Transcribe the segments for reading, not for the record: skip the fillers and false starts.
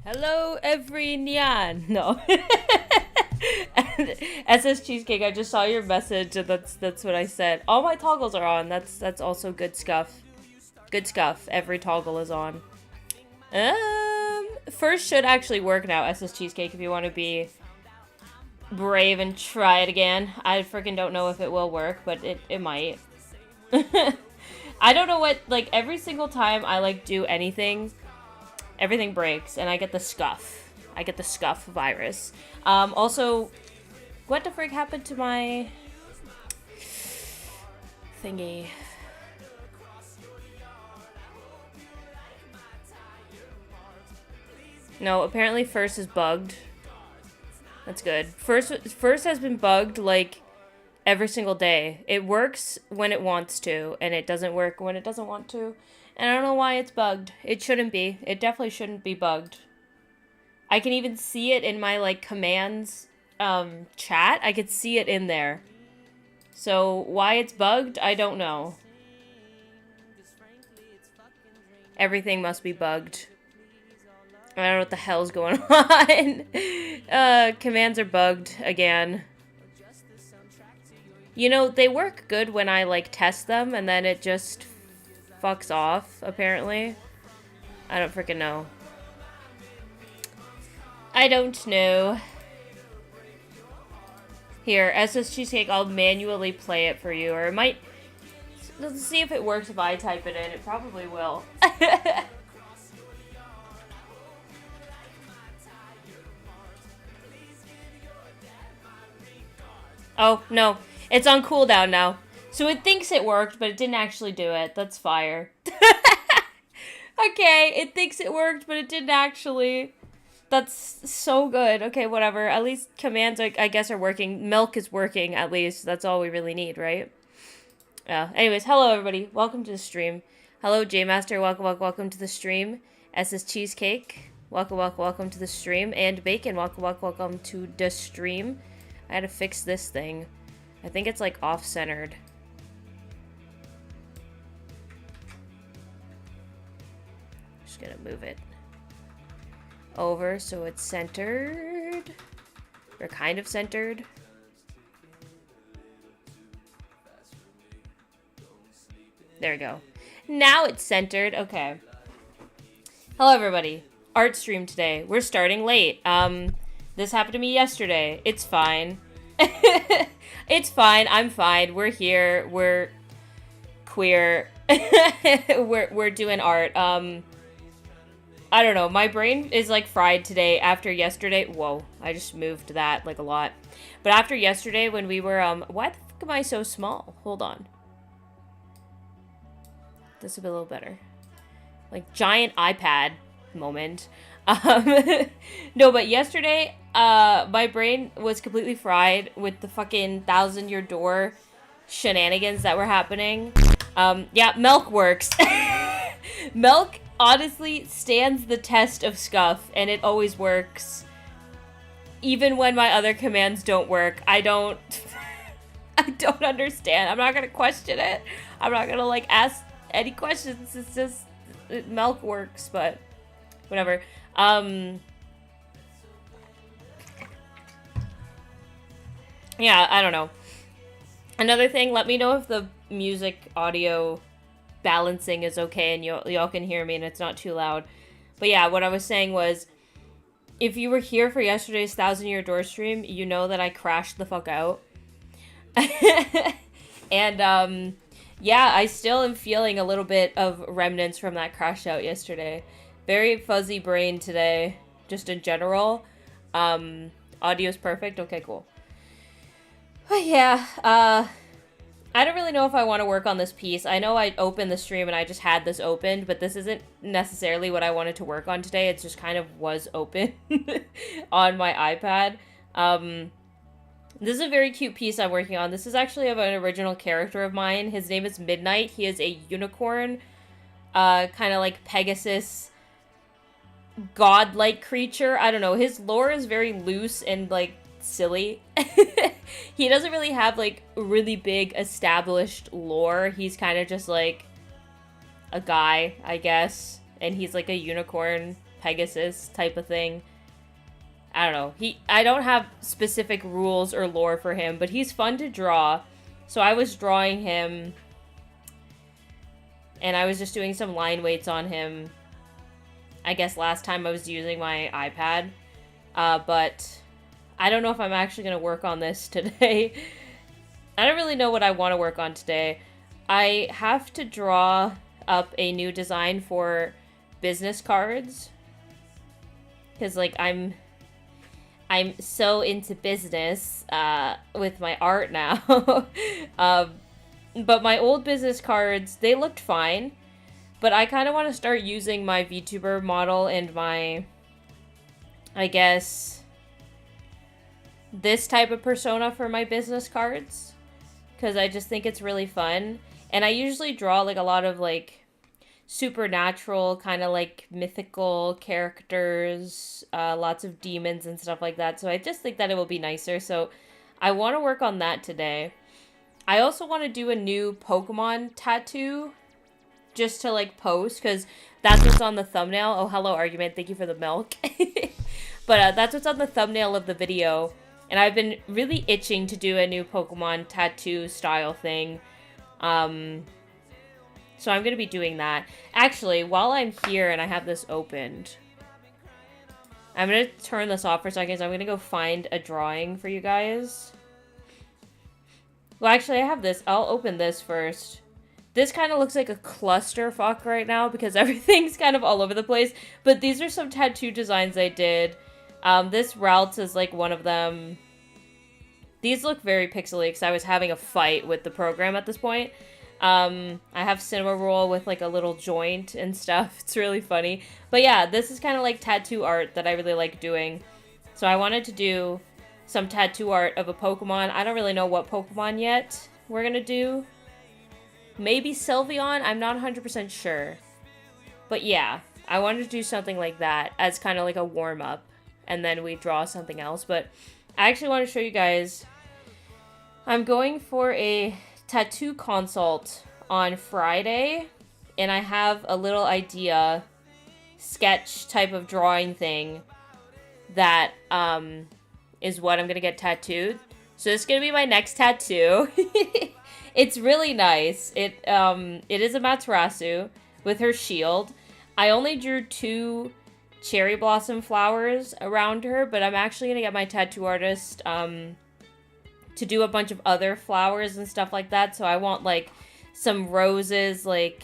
Hello, every nyan. No. SS Cheesecake, I just saw your message, and that's what I said. All my toggles are on. That's also good scuff. Good scuff. Every toggle is on. First should actually work now, SS Cheesecake, if you want to be brave and try it again. I freaking don't know if it will work, but it might. I don't know what, like, every single time I, like, do anything, everything breaks, and I get the scuff. I get the scuff virus. Also, what the frick happened to my thingy? No, apparently first is bugged. That's good. First has been bugged, like, every single day. It works when it wants to, and it doesn't work when it doesn't want to. And I don't know why it's bugged. It shouldn't be. It definitely shouldn't be bugged. I can even see it in my, like, commands chat. I could see it in there. So why it's bugged, I don't know. Everything must be bugged. I don't know what the hell's going on. Commands are bugged again. You know, they work good when I, like, test them, and then it just fucks off, apparently. I don't freaking know. I don't know. Here, SS Cheesecake, I'll manually play it for you, or it might... Let's see if it works if I type it in. It probably will. Oh, no. It's on cooldown now. So it thinks it worked, but it didn't actually do it. That's fire. Okay, it thinks it worked, but it didn't actually. That's so good. Okay, whatever. At least commands, I guess, are working. Milk is working, at least. That's all we really need, right? Yeah. Anyways, hello, everybody. Welcome to the stream. Hello, J-Master. Welcome to the stream. SS Cheesecake. Welcome to the stream. And Bacon. Welcome to the stream. I had to fix this thing. I think it's, like, off-centered. Just gonna move it over so it's centered. Or kind of centered. There we go. Now it's centered. Okay. Hello, everybody. Art stream today. We're starting late. This happened to me yesterday. It's fine. It's fine. I'm fine. We're here. We're queer. we're doing art. I don't know. My brain is, like, fried today after yesterday. Whoa. I just moved that, like, a lot. But after yesterday when we were, why the fuck am I so small? Hold on. This will be a little better. Like, giant iPad moment. No, but yesterday, my brain was completely fried with the fucking 1,000-year door shenanigans that were happening. Yeah, Milk works. Milk honestly stands the test of scuff, and it always works. Even when my other commands don't work, I don't understand. I'm not gonna question it. I'm not gonna, like, ask any questions. It's just, Milk works, but whatever. Yeah, I don't know. Another thing, let me know if the music audio balancing is okay and y'all can hear me and it's not too loud. But yeah, what I was saying was, if you were here for yesterday's 1,000-year door stream, you know that I crashed the fuck out. And, Yeah, I still am feeling a little bit of remnants from that crash out yesterday. Very fuzzy brain today, just in general. Audio's perfect. Okay, cool. But yeah, I don't really know if I want to work on this piece. I know I opened the stream and I just had this opened, but this isn't necessarily what I wanted to work on today. It just kind of was open on my iPad. This is a very cute piece I'm working on. This is actually of an original character of mine. His name is Midnight. He is a unicorn, kind of like Pegasus, godlike creature. I don't know. His lore is very loose and like silly. He doesn't really have like really big established lore. He's kind of just like a guy, I guess, and he's like a unicorn Pegasus type of thing. I don't know. I don't have specific rules or lore for him, but he's fun to draw. So I was drawing him and I was just doing some line weights on him. I guess last time I was using my iPad, but I don't know if I'm actually going to work on this today. I don't really know what I want to work on today. I have to draw up a new design for business cards. Because, like, I'm so into business with my art now. But my old business cards, they looked fine. But I kind of want to start using my VTuber model and my, I guess, this type of persona for my business cards. Because I just think it's really fun. And I usually draw, like, a lot of, like, supernatural, kind of, like, mythical characters. Lots of demons and stuff like that. So I just think that it will be nicer. So I want to work on that today. I also want to do a new Pokemon tattoo. Just to, like, post. Because that's what's on the thumbnail. Oh, hello, Argument. Thank you for the milk. But that's what's on the thumbnail of the video. And I've been really itching to do a new Pokemon tattoo style thing. So I'm going to be doing that. Actually, while I'm here and I have this opened, I'm going to turn this off for a second. So I'm going to go find a drawing for you guys. Well, actually, I have this. I'll open this first. This kind of looks like a clusterfuck right now because everything's kind of all over the place. But these are some tattoo designs I did. This Ralts is like one of them. These look very pixely because I was having a fight with the program at this point. I have Cinema Roll with like a little joint and stuff. It's really funny. But yeah, this is kind of like tattoo art that I really like doing. So I wanted to do some tattoo art of a Pokemon. I don't really know what Pokemon yet we're going to do. Maybe Sylveon? I'm not 100% sure. But yeah, I wanted to do something like that as kind of like a warm-up. And then we draw something else. But I actually want to show you guys. I'm going for a tattoo consult on Friday. And I have a little idea, sketch type of drawing thing that is what I'm going to get tattooed. So this is going to be my next tattoo. It's really nice. It is a Matarasu with her shield. I only drew 2 cherry blossom flowers around her, but I'm actually going to get my tattoo artist to do a bunch of other flowers and stuff like that. So I want like some roses, like,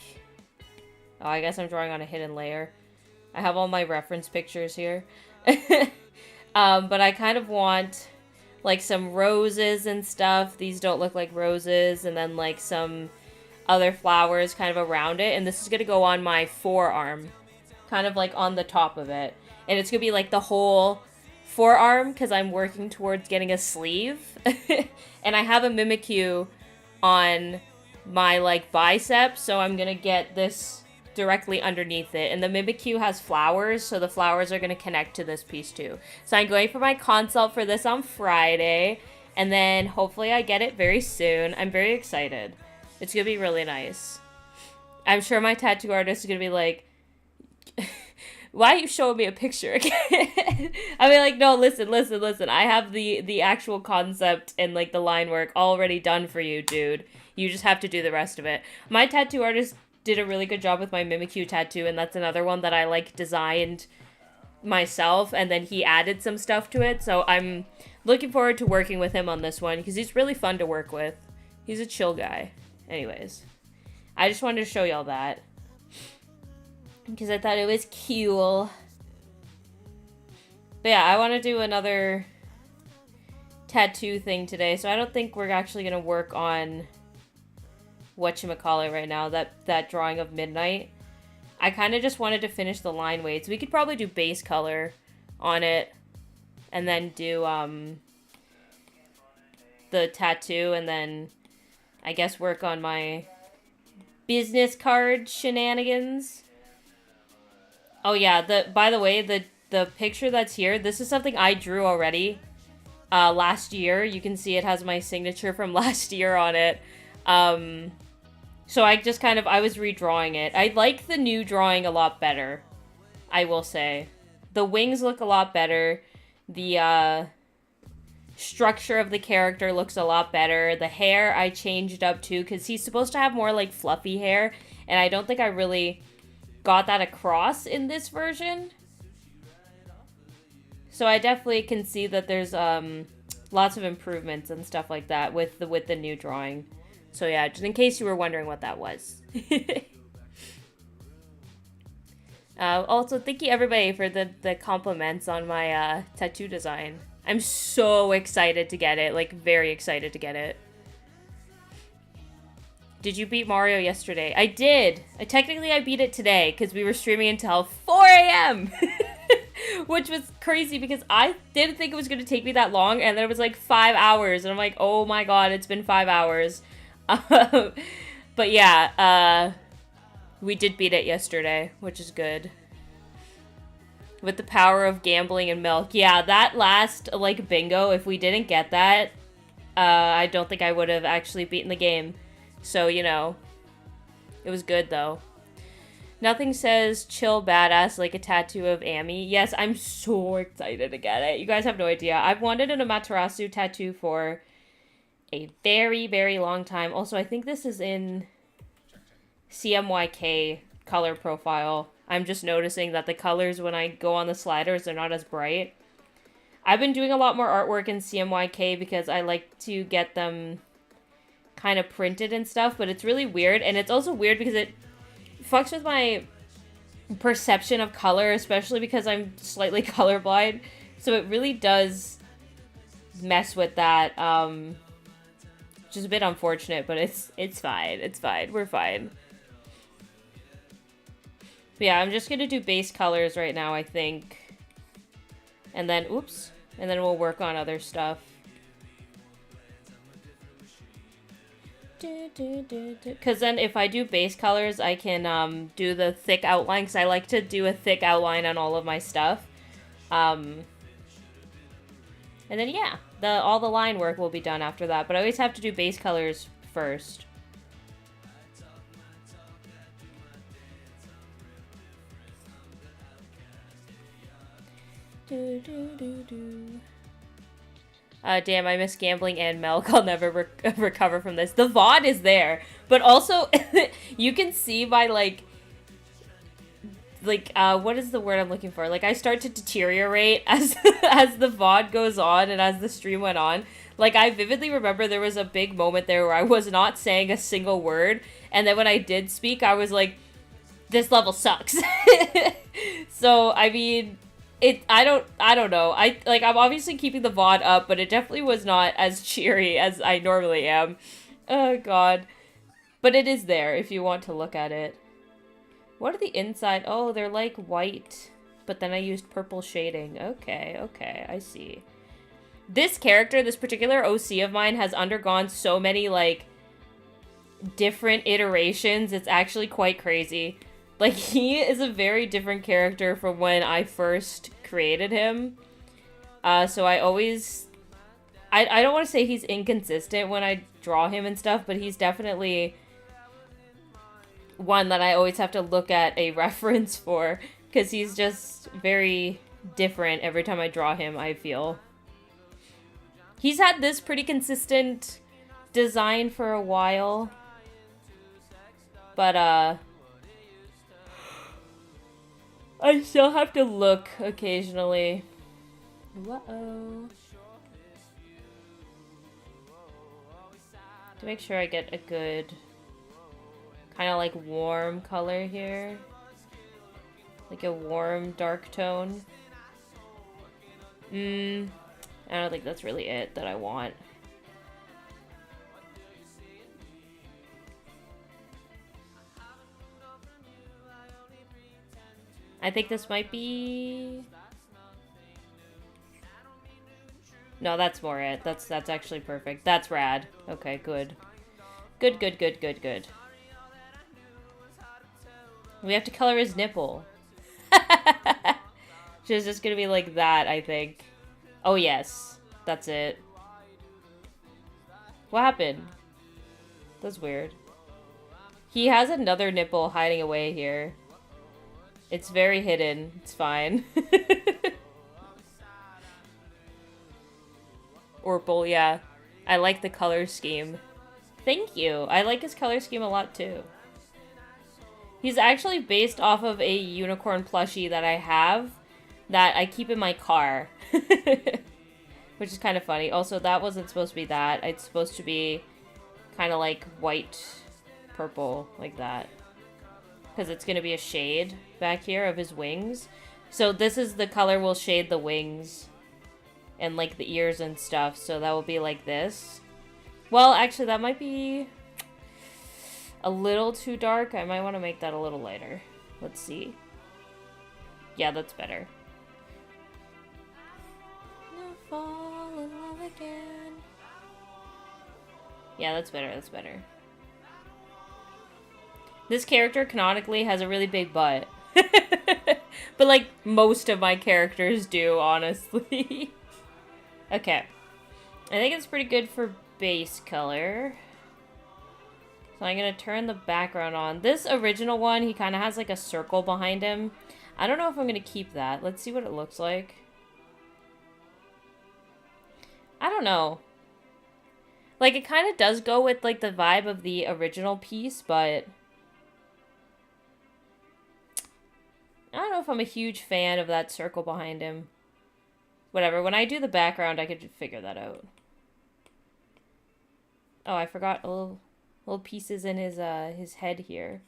oh, I guess I'm drawing on a hidden layer. I have all my reference pictures here. But I kind of want like some roses and stuff. These don't look like roses. And then like some other flowers kind of around it. And this is going to go on my forearm, kind of like on the top of it. And it's going to be like the whole forearm because I'm working towards getting a sleeve. And I have a Mimikyu on my like bicep. So I'm going to get this directly underneath it. And the Mimikyu has flowers. So the flowers are going to connect to this piece too. So I'm going for my consult for this on Friday. And then hopefully I get it very soon. I'm very excited. It's going to be really nice. I'm sure my tattoo artist is going to be like, why are you showing me a picture again? I mean, like, no, listen. I have the actual concept and, like, the line work already done for you, dude. You just have to do the rest of it. My tattoo artist did a really good job with my Mimikyu tattoo, and that's another one that I, like, designed myself, and then he added some stuff to it. So I'm looking forward to working with him on this one, because he's really fun to work with. He's a chill guy. Anyways. I just wanted to show y'all that. Because I thought it was cool. But yeah, I want to do another tattoo thing today, so I don't think we're actually going to work on whatchamacallit right now, that drawing of Midnight. I kind of just wanted to finish the line weights. We could probably do base color on it, and then do the tattoo, and then I guess work on my business card shenanigans. Oh yeah, by the way, the picture that's here, this is something I drew already last year. You can see it has my signature from last year on it. So I just I was redrawing it. I like the new drawing a lot better, I will say. The wings look a lot better. The structure of the character looks a lot better. The hair I changed up too, because he's supposed to have more like fluffy hair, and I don't think I really got that across in this version. So I definitely can see that there's lots of improvements and stuff like that with the new drawing. So yeah, just in case you were wondering what that was. Also, thank you everybody for the compliments on my tattoo design. I'm so excited to get it, like very excited to get it. Did you beat Mario yesterday? I did. Technically I beat it today because we were streaming until 4 a.m. Which was crazy because I didn't think it was going to take me that long, and then it was like 5 hours, and I'm like, oh my god, it's been 5 hours. But yeah, we did beat it yesterday, which is good. With the power of gambling and milk. Yeah, that last, like, bingo, if we didn't get that, I don't think I would have actually beaten the game. So, you know, it was good, though. Nothing says chill badass like a tattoo of Amy. Yes, I'm so excited to get it. You guys have no idea. I've wanted an Amaterasu tattoo for a very, very long time. Also, I think this is in CMYK color profile. I'm just noticing that the colors when I go on the sliders are not as bright. I've been doing a lot more artwork in CMYK because I like to get them kind of printed and stuff, but it's really weird. And it's also weird because it fucks with my perception of color, especially because I'm slightly colorblind. So it really does mess with that, which is a bit unfortunate, but it's fine. It's fine. We're fine. But yeah, I'm just gonna do base colors right now, I think. And then, oops. And then we'll work on other stuff. Because then if I do base colors, I can do the thick outline, because I like to do a thick outline on all of my stuff. And then, yeah, all the line work will be done after that. But I always have to do base colors first. Damn, I miss gambling and milk. I'll never recover from this. The VOD is there, but also you can see by like what is the word I'm looking for? Like, I start to deteriorate as as the VOD goes on and as the stream went on. Like, I vividly remember there was a big moment there where I was not saying a single word, and then when I did speak, I was like, this level sucks. So, I mean, I don't know. I'm obviously keeping the VOD up, but it definitely was not as cheery as I normally am. Oh, God. But it is there if you want to look at it. What are the inside? Oh, they're like white, but then I used purple shading. Okay, I see. This character, this particular OC of mine, has undergone so many, like, different iterations. It's actually quite crazy. Like, he is a very different character from when I first created him. So I always... I don't want to say he's inconsistent when I draw him and stuff, but he's definitely one that I always have to look at a reference for, because he's just very different every time I draw him, I feel. He's had this pretty consistent design for a while, but I still have to look occasionally. Uh-oh. To make sure I get a good kind of like warm color here. Like a warm dark tone. I don't think that's really it that I want. I think this might be... No, that's more it. That's actually perfect. That's rad. Okay, good. Good, good, good, good, good. We have to color his nipple. Which is just gonna be like that, I think. Oh, yes. That's it. What happened? That's weird. He has another nipple hiding away here. It's very hidden. It's fine. Orpal, yeah. I like the color scheme. Thank you. I like his color scheme a lot, too. He's actually based off of a unicorn plushie that I have that I keep in my car. Which is kind of funny. Also, that wasn't supposed to be that. It's supposed to be kind of like white, purple, like that. Because it's going to be a shade back here of his wings. So this is the color will shade the wings and like the ears and stuff. So that will be like this. Well, actually, that might be a little too dark. I might want to make that a little lighter. Let's see. Yeah, that's better. Fall in love again. Yeah, that's better. That's better. This character canonically has a really big butt. But like most of my characters do, honestly. Okay. I think it's pretty good for base color. So I'm going to turn the background on. This original one, he kind of has like a circle behind him. I don't know if I'm going to keep that. Let's see what it looks like. I don't know. Like, it kind of does go with, like, the vibe of the original piece, but I don't know if I'm a huge fan of that circle behind him. Whatever. When I do the background, I could figure that out. Oh, I forgot little pieces in his head here.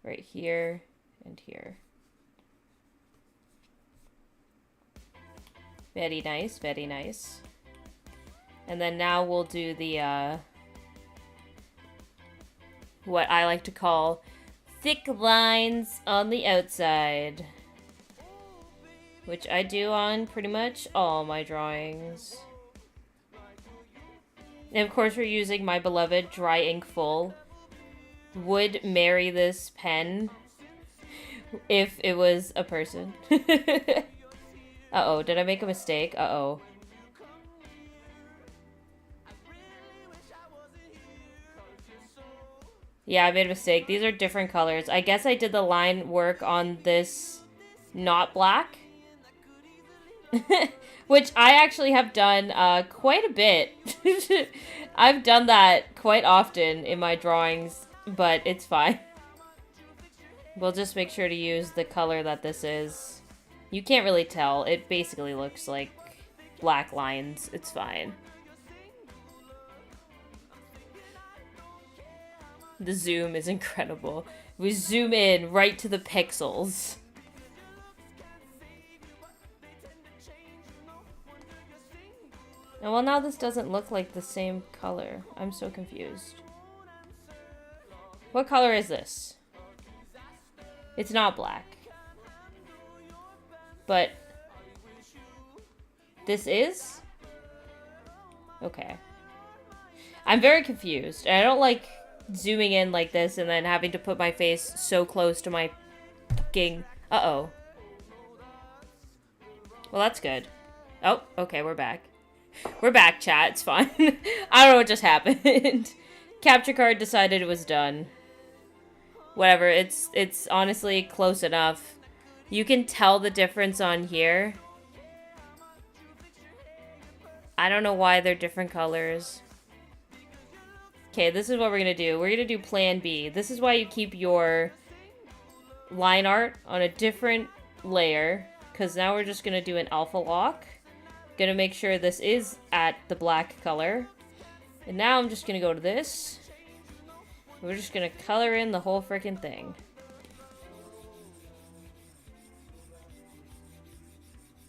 Right here and here. Very nice, very nice. And then now we'll do the, what I like to call thick lines on the outside. Which I do on pretty much all my drawings. And of course we're using my beloved Dry Ink Full. Would marry this pen if it was a person. Uh-oh, did I make a mistake? Uh-oh. Yeah, I made a mistake. These are different colors. I guess I did the line work on this not black. Which I actually have done quite a bit. I've done that quite often in my drawings, but it's fine. We'll just make sure to use the color that this is. You can't really tell. It basically looks like black lines. It's fine. The zoom is incredible. We zoom in right to the pixels. And well, now this doesn't look like the same color. I'm so confused. What color is this? It's not black. But this is? Okay. I'm very confused. I don't like zooming in like this and then having to put my face so close to my fucking... Uh-oh. Well, that's good. Oh, okay, we're back. We're back, chat. It's fine. I don't know what just happened. Capture card decided it was done. Whatever, it's honestly close enough. You can tell the difference on here. I don't know why they're different colors. Okay, this is what we're gonna do. We're gonna do plan B. This is why you keep your line art on a different layer, because now we're just gonna do an alpha lock. Gonna make sure this is at the black color. And now I'm just gonna go to this. We're just gonna color in the whole freaking thing.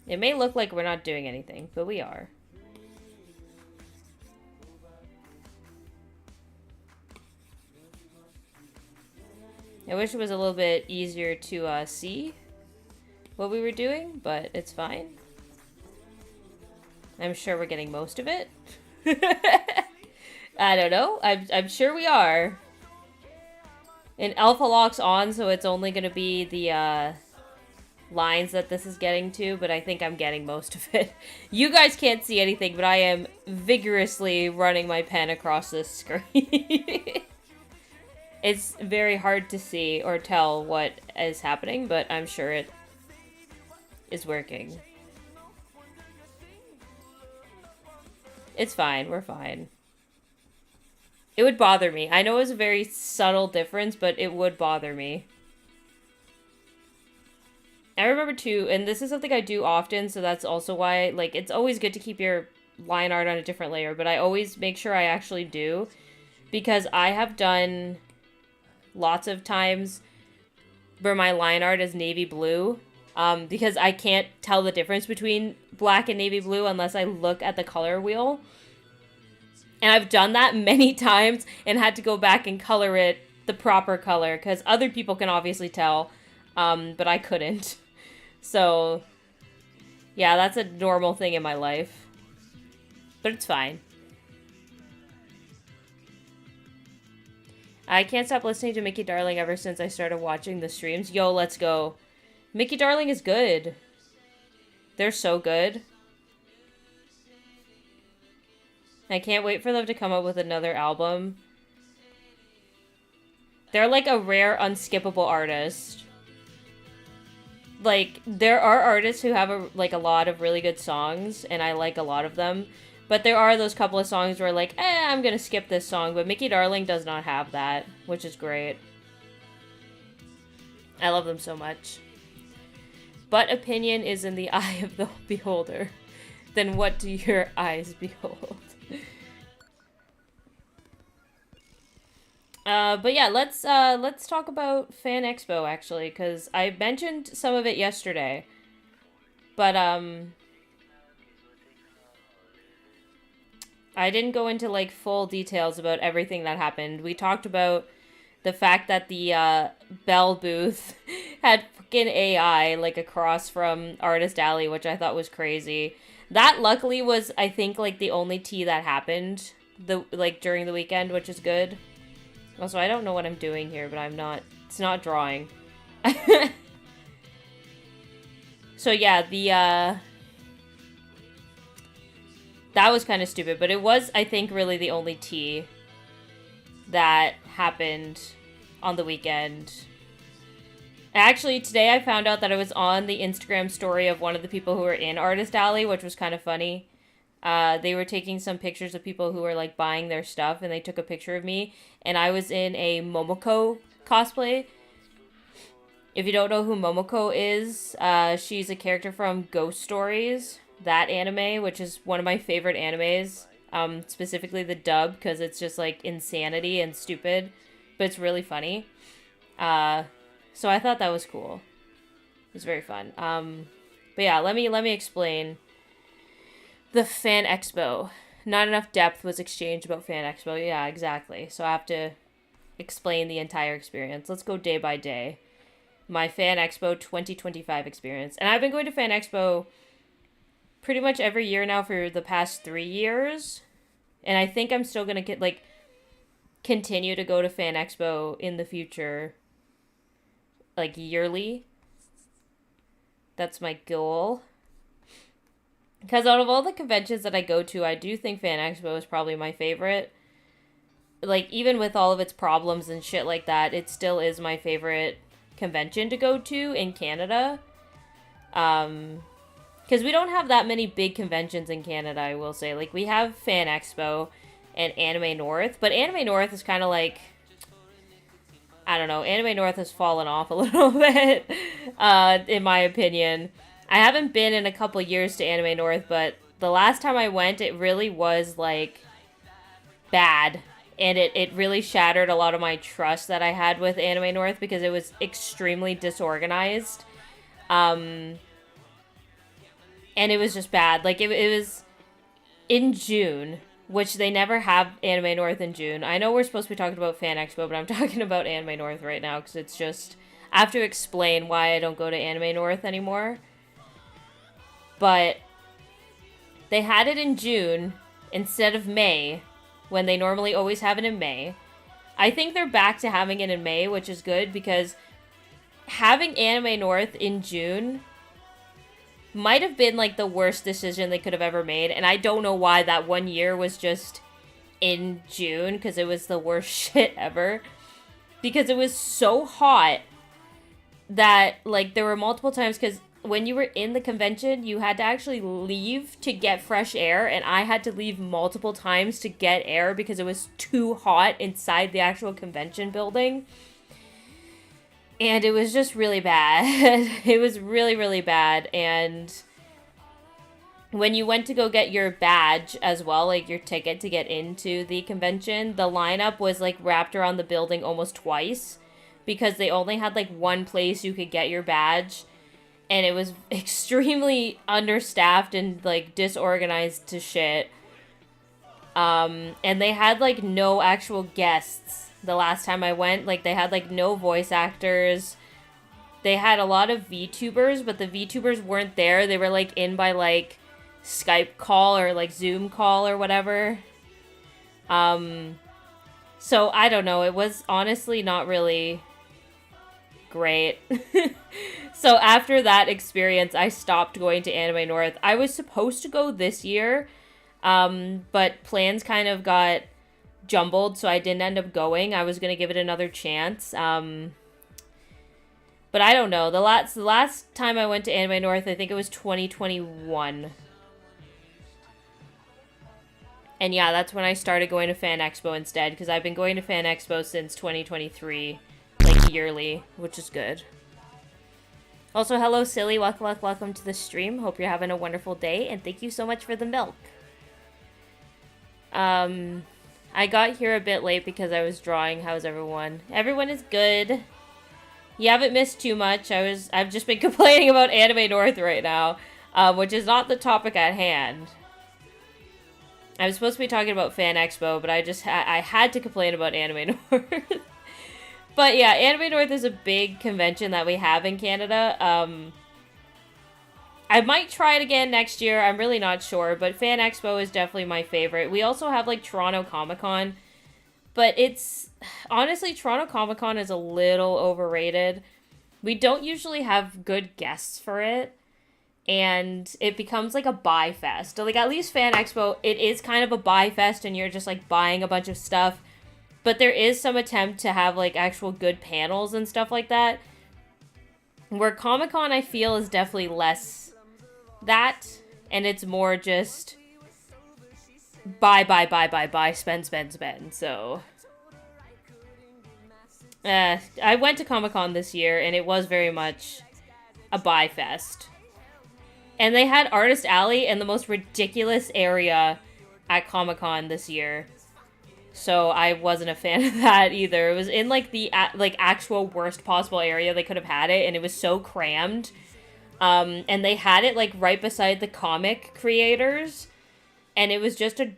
It may look like we're not doing anything, but we are. I wish it was a little bit easier to see what we were doing, but it's fine. I'm sure we're getting most of it. I don't know. I'm sure we are. And alpha lock's on, so it's only going to be the lines that this is getting to, but I think I'm getting most of it. You guys can't see anything, but I am vigorously running my pen across this screen. It's very hard to see or tell what is happening, but I'm sure it is working. It's fine. We're fine. It would bother me. I know it's a very subtle difference, but it would bother me. I remember too, and this is something I do often, so that's also why, like, it's always good to keep your line art on a different layer, but I always make sure I actually do, because I have done lots of times where my line art is navy blue, because I can't tell the difference between black and navy blue unless I look at the color wheel. And I've done that many times and had to go back and color it the proper color, because other people can obviously tell, but I couldn't. So, yeah, that's a normal thing in my life. But it's fine. I can't stop listening to Mickey Darling ever since I started watching the streams. Yo, let's go. Mickey Darling is good. They're so good. I can't wait for them to come up with another album. They're like a rare, unskippable artist. Like, there are artists who have a lot of really good songs, and I like a lot of them. But there are those couple of songs where like, I'm gonna skip this song. But Mickey Darling does not have that, which is great. I love them so much. But opinion is in the eye of the beholder. Then what do your eyes behold? But yeah, let's talk about Fan Expo, actually, because I mentioned some of it yesterday. But, I didn't go into, like, full details about everything that happened. We talked about the fact that the, Bell booth had fucking AI, like, across from Artist Alley, which I thought was crazy. That, luckily, was, I think, like, the only tea that happened, during the weekend, which is good. Also, I don't know what I'm doing here, but it's not drawing. So, yeah, that was kind of stupid, but it was, I think, really the only tea that happened on the weekend. Actually, today I found out that I was on the Instagram story of one of the people who were in Artist Alley, which was kind of funny. They were taking some pictures of people who were, like, buying their stuff, and they took a picture of me, and I was in a Momoko cosplay. If you don't know who Momoko is, she's a character from Ghost Stories, that anime, which is one of my favorite animes, specifically the dub, because it's just, like, insanity and stupid, but it's really funny. So I thought that was cool. It was very fun. But yeah, let me explain the Fan Expo. Not enough depth was exchanged about Fan Expo. Yeah, exactly. So I have to explain the entire experience. Let's go day by day. My Fan Expo 2025 experience. And I've been going to Fan Expo pretty much every year now for the past 3 years. And I think I'm still going to continue to go to Fan Expo in the future, like, yearly. That's my goal. Because out of all the conventions that I go to, I do think Fan Expo is probably my favorite. Like, even with all of its problems and shit like that, it still is my favorite convention to go to in Canada. Because we don't have that many big conventions in Canada, I will say. Like, we have Fan Expo and Anime North, but Anime North is kind of like, I don't know, Anime North has fallen off a little bit, in my opinion. I haven't been in a couple years to Anime North, but the last time I went, it really was, like, bad. And it really shattered a lot of my trust that I had with Anime North because it was extremely disorganized. And it was just bad. Like, it was in June, which they never have Anime North in June. I know we're supposed to be talking about Fan Expo, but I'm talking about Anime North right now because it's just... I have to explain why I don't go to Anime North anymore. But they had it in June instead of May, when they normally always have it in May. I think they're back to having it in May, which is good because having Anime North in June might have been like the worst decision they could have ever made. And I don't know why that one year was just in June, because it was the worst shit ever. Because it was so hot that like there were multiple times, because when you were in the convention, you had to actually leave to get fresh air, and I had to leave multiple times to get air because it was too hot inside the actual convention building. And it was just really bad. It was really, really bad. And when you went to go get your badge as well, like your ticket to get into the convention, the lineup was like wrapped around the building almost twice because they only had like one place you could get your badge. And it was extremely understaffed and, like, disorganized to shit. And they had, like, no actual guests the last time I went. Like, they had, like, no voice actors. They had a lot of VTubers, but the VTubers weren't there. They were, like, in by, like, Skype call or, like, Zoom call or whatever. So, I don't know. It was honestly not really great. So after that experience, I stopped going to Anime North. I was supposed to go this year, but plans kind of got jumbled, so I didn't end up going. I was going to give it another chance. But I don't know. The last time I went to Anime North, I think it was 2021. And yeah, that's when I started going to Fan Expo instead, because I've been going to Fan Expo since 2023, like yearly, which is good. Also, hello, Silly. Welcome to the stream. Hope you're having a wonderful day, and thank you so much for the milk. I got here a bit late because I was drawing. How's everyone? Everyone is good. You haven't missed too much. I've just been complaining about Anime North right now, which is not the topic at hand. I was supposed to be talking about Fan Expo, but I had to complain about Anime North. But yeah, Anime North is a big convention that we have in Canada. I might try it again next year. I'm really not sure, but Fan Expo is definitely my favorite. We also have like Toronto Comic Con, but honestly, Toronto Comic Con is a little overrated. We don't usually have good guests for it, and it becomes like a buy fest. So, like, at least Fan Expo, it is kind of a buy fest, and you're just like buying a bunch of stuff. But there is some attempt to have, like, actual good panels and stuff like that. Where Comic-Con, I feel, is definitely less that. And it's more just buy, spend. So, I went to Comic-Con this year, and it was very much a buy fest. And they had Artist Alley in the most ridiculous area at Comic-Con this year. So I wasn't a fan of that either. It was in like the actual worst possible area they could have had it, and it was so crammed. And they had it like right beside the comic creators, and it was just a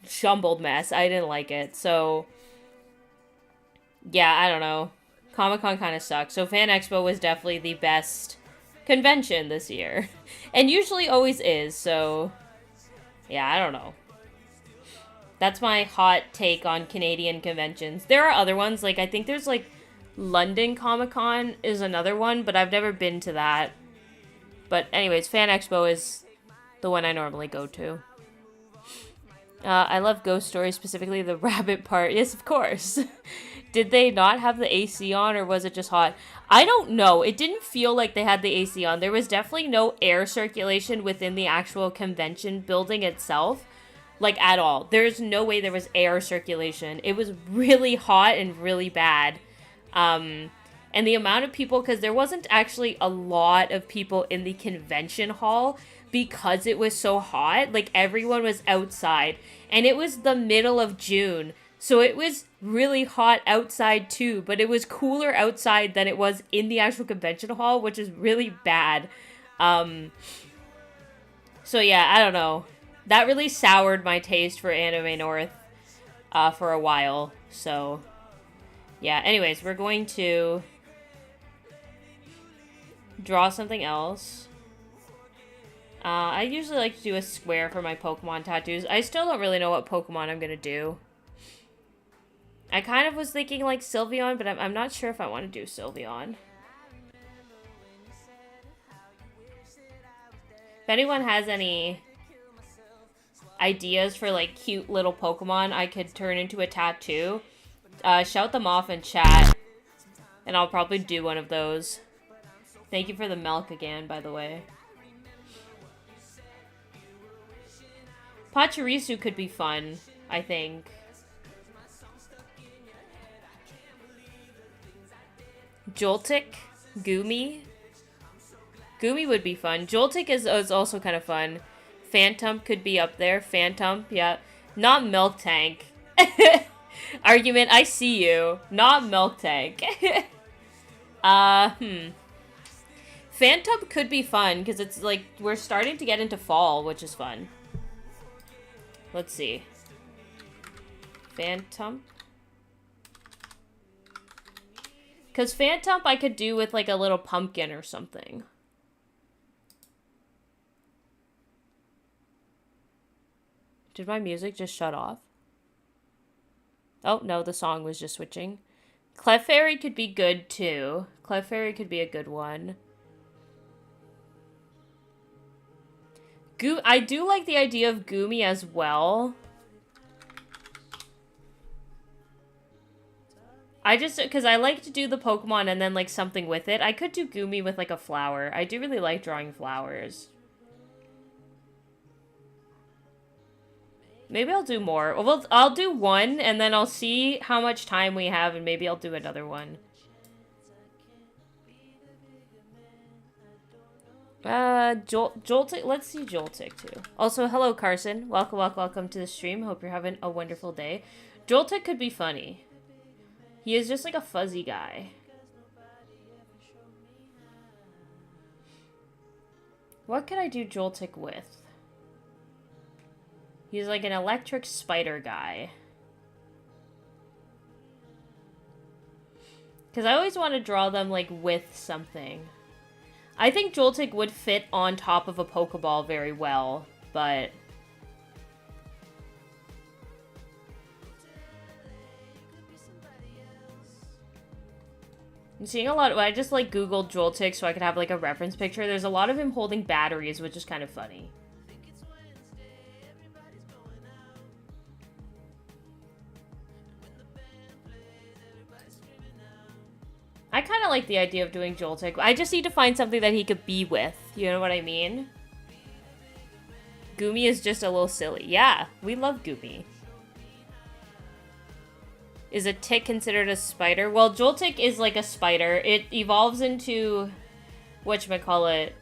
jumbled mess. I didn't like it. So yeah, I don't know. Comic-Con kind of sucks. So Fan Expo was definitely the best convention this year, and usually always is. So yeah, I don't know. That's my hot take on Canadian conventions. There are other ones, like I think there's like London Comic Con is another one, but I've never been to that. But anyways, Fan Expo is the one I normally go to. I love Ghost Story, specifically the rabbit part. Yes, of course. Did they not have the AC on, or was it just hot? I don't know. It didn't feel like they had the AC on. There was definitely no air circulation within the actual convention building itself. Like, at all. There's no way there was air circulation. It was really hot and really bad. And the amount of people, because there wasn't actually a lot of people in the convention hall because it was so hot. Like, everyone was outside. And it was the middle of June. So it was really hot outside too, but it was cooler outside than it was in the actual convention hall, which is really bad. So yeah, I don't know. That really soured my taste for Anime North for a while. So yeah, anyways, we're going to draw something else. I usually like to do a square for my Pokemon tattoos. I still don't really know what Pokemon I'm going to do. I kind of was thinking like Sylveon, but I'm not sure if I want to do Sylveon. If anyone has any ideas for like cute little Pokemon I could turn into a tattoo, shout them off in chat, and I'll probably do one of those. Thank you for the milk again, by the way. Pachirisu could be fun, I think. Joltik? Goomy? Goomy would be fun. Joltik is also kind of fun. Phantom could be up there. Phantom, yeah. Not Milk Tank. Argument, I see you. Not Milk Tank. Phantom could be fun, because it's like, we're starting to get into fall, which is fun. Let's see. Phantom. Because Phantom I could do with like a little pumpkin or something. Did my music just shut off? Oh, no, the song was just switching. Clefairy could be good too. Clefairy could be a good one. I do like the idea of Goomy as well. Because I like to do the Pokemon and then, like, something with it. I could do Goomy with, like, a flower. I do really like drawing flowers. Maybe I'll do more. Well, I'll do one, and then I'll see how much time we have, and maybe I'll do another one. Joltik, let's see Joltik, too. Also, hello, Carson. Welcome to the stream. Hope you're having a wonderful day. Joltik could be funny. He is just like a fuzzy guy. What could I do Joltik with? He's like an electric spider guy. Because I always want to draw them like with something. I think Joltik would fit on top of a Pokeball very well, but... I'm seeing a lot I just like Googled Joltik so I could have like a reference picture. There's a lot of him holding batteries, which is kind of funny. I kind of like the idea of doing Joltik. I just need to find something that he could be with. You know what I mean? Goomy is just a little silly. Yeah, we love Goomy. Is a tick considered a spider? Well, Joltik is like a spider. It evolves into... whatchamacallit?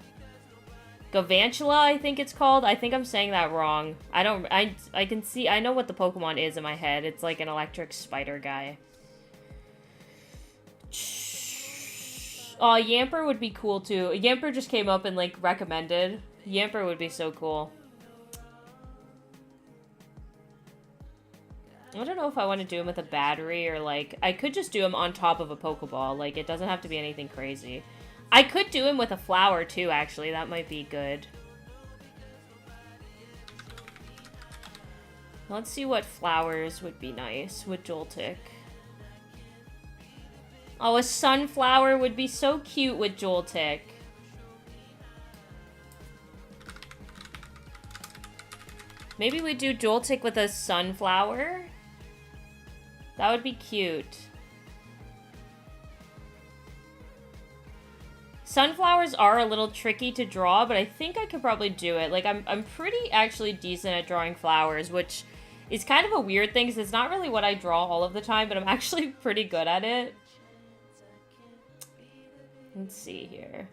Galvantula, I think it's called. I think I'm saying that wrong. I can see... I know what the Pokemon is in my head. It's like an electric spider guy. Oh, Yamper would be cool too. Yamper just came up and like recommended. Yamper would be so cool. I don't know if I want to do him with a battery or like... I could just do him on top of a Pokeball. Like, it doesn't have to be anything crazy. I could do him with a flower too, actually. That might be good. Let's see what flowers would be nice with Joltik. Oh, a sunflower would be so cute with Joltik. Maybe we do Joltik with a sunflower? That would be cute. Sunflowers are a little tricky to draw, but I think I could probably do it. Like, I'm pretty actually decent at drawing flowers, which is kind of a weird thing, because it's not really what I draw all of the time, but I'm actually pretty good at it. Let's see here.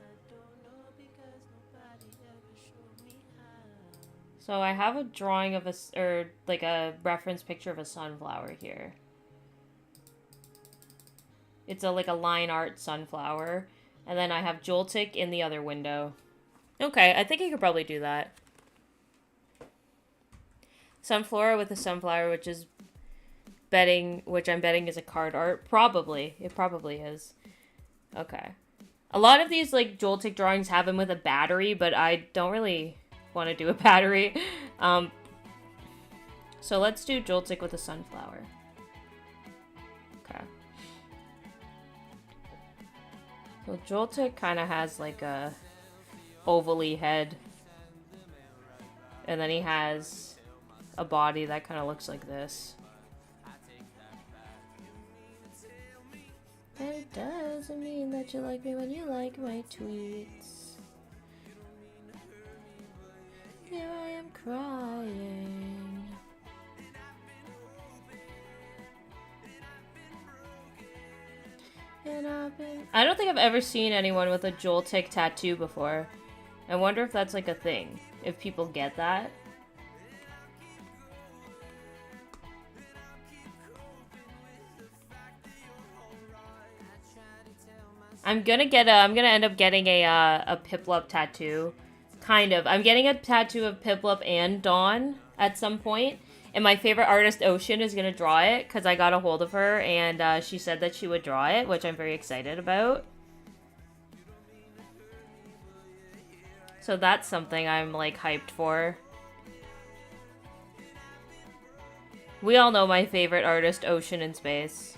So I have a drawing of a, or like a reference picture of a sunflower here. It's like a line art sunflower. And then I have Joltik in the other window. Okay, I think I could probably do that. Sunflora with a sunflower, which I'm betting is a card art. Probably. It probably is. Okay. A lot of these, like, Joltik drawings have him with a battery, but I don't really want to do a battery. So let's do Joltik with a sunflower. Okay. So Joltik kind of has, like, a ovally head. And then he has a body that kind of looks like this. It doesn't mean that you like me when you like my tweets. Here I am crying. And I don't think I've ever seen anyone with a Joltik tattoo before. I wonder if that's like a thing. If people get that. I'm gonna end up getting a Piplup tattoo. Kind of. I'm getting a tattoo of Piplup and Dawn at some point. And my favorite artist, Ocean, is gonna draw it because I got a hold of her and she said that she would draw it, which I'm very excited about. So that's something I'm like hyped for. We all know my favorite artist, Ocean in Space.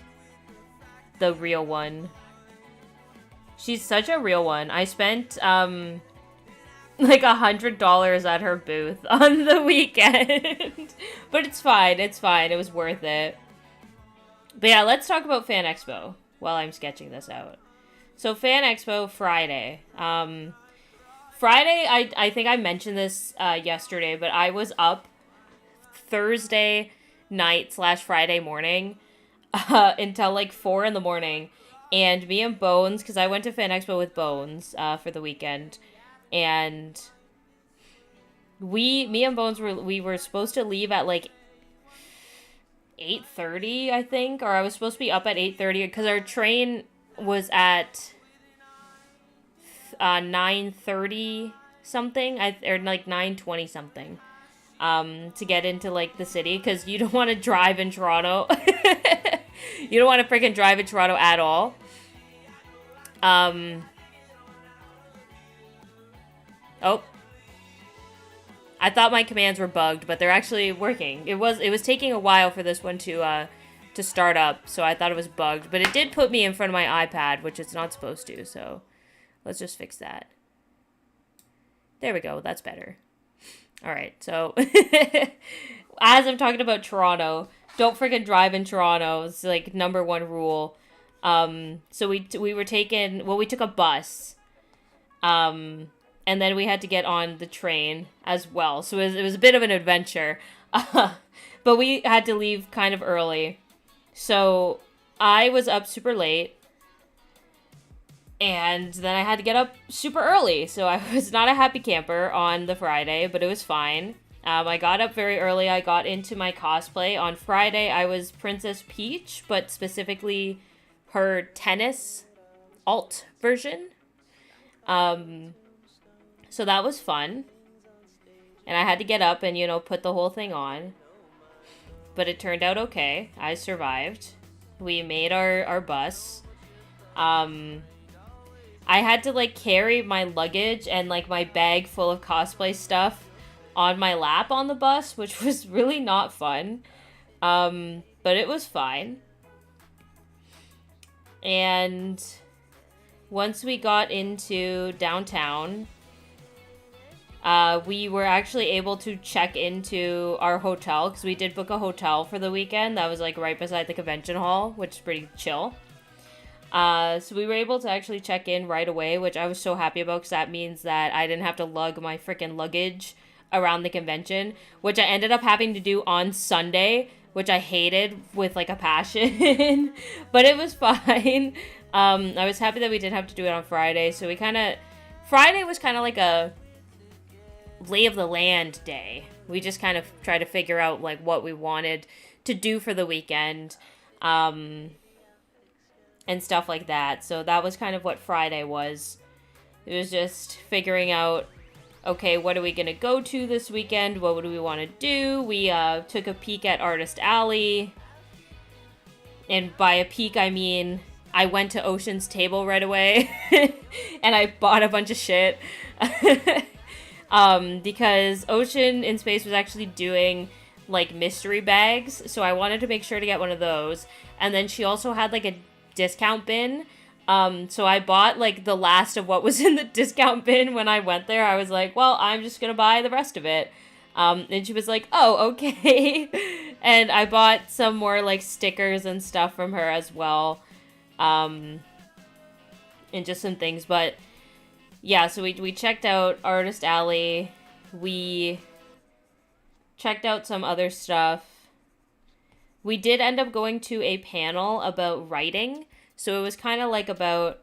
The real one. She's such a real one. I spent, like $100 at her booth on the weekend. But it's fine. It's fine. It was worth it. But yeah, let's talk about Fan Expo while I'm sketching this out. So Fan Expo Friday. Friday, I think I mentioned this yesterday, but I was up Thursday night / Friday morning until like 4 in the morning. And me and Bones, because I went to Fan Expo with Bones for the weekend, and me and Bones were supposed to leave at like 8:30, I think, or I was supposed to be up at 8:30 because our train was at 9:30 something, or like 9:20 something, to get into like the city because you don't want to drive in Toronto. You don't want to freaking drive in Toronto at all. Oh. I thought my commands were bugged, but they're actually working. It was taking a while for this one to start up, so I thought it was bugged. But it did put me in front of my iPad, which it's not supposed to, so let's just fix that. There we go. That's better. All right, so as I'm talking about Toronto, don't freaking drive in Toronto. It's like #1 rule. So we took a bus. And then we had to get on the train as well. So it was a bit of an adventure. But we had to leave kind of early. So I was up super late. And then I had to get up super early. So I was not a happy camper on the Friday, but it was fine. I got up very early. I got into my cosplay. On Friday, I was Princess Peach, but specifically her tennis alt version. So that was fun. And I had to get up and, put the whole thing on. But it turned out okay. I survived. We made our bus. I had to, like, carry my luggage and, like, my bag full of cosplay stuff on my lap on the bus, which was really not fun. But it was fine. And once we got into downtown, we were actually able to check into our hotel, because we did book a hotel for the weekend that was, like, right beside the convention hall, which is pretty chill. So we were able to actually check in right away, which I was so happy about, because that means that I didn't have to lug my freaking luggage around the convention, which I ended up having to do on Sunday, which I hated with like a passion. But it was fine. I was happy that we didn't have to do it on Friday, so Friday was kind of like a lay of the land day. We just kind of tried to figure out like what we wanted to do for the weekend. and stuff like that. So that was kind of what Friday was. It was just figuring out, okay, what are we going to go to this weekend? What do we want to do? We took a peek at Artist Alley. And by a peek, I mean, I went to Ocean's table right away. And I bought a bunch of shit. Because Ocean in Space was actually doing, like, mystery bags. So I wanted to make sure to get one of those. And then she also had, like, a discount bin. So I bought, like, the last of what was in the discount bin when I went there. I was like, well, I'm just gonna buy the rest of it. And she was like, oh, okay. And I bought some more, like, stickers and stuff from her as well. And just some things. But, yeah, so we checked out Artist Alley. We checked out some other stuff. We did end up going to a panel about writing. So it was kind of, like, about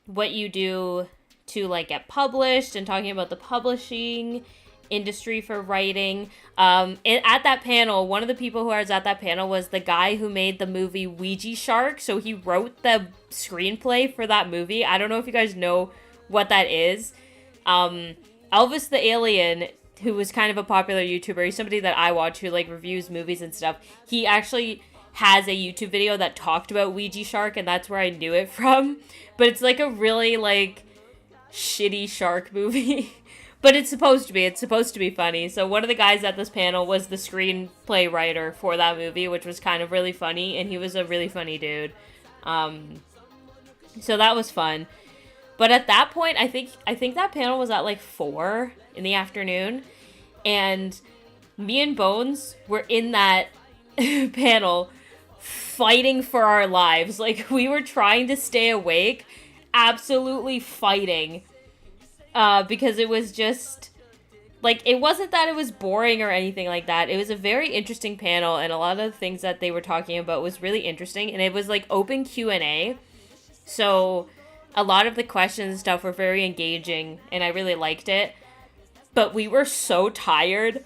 what you do to, like, get published and talking about the publishing industry for writing. At that panel, one of the people who was at that panel was the guy who made the movie Ouija Shark. So he wrote the screenplay for that movie. I don't know if you guys know what that is. Elvis the Alien, who was kind of a popular YouTuber, he's somebody that I watch who, like, reviews movies and stuff. He actually has a YouTube video that talked about Ouija Shark, and that's where I knew it from. But it's, like, a really, like, shitty shark movie. But it's supposed to be funny. So one of the guys at this panel was the screenplay writer for that movie, which was kind of really funny, and he was a really funny dude. So that was fun. But at that point, I think that panel was at like 4 in the afternoon, and me and Bones were in that panel fighting for our lives. Like, we were trying to stay awake, absolutely fighting. Because it was just, like, it wasn't that it was boring or anything like that. It was a very interesting panel, and a lot of the things that they were talking about was really interesting, and it was, like, open Q&A, so a lot of the questions and stuff were very engaging, and I really liked it, but we were so tired.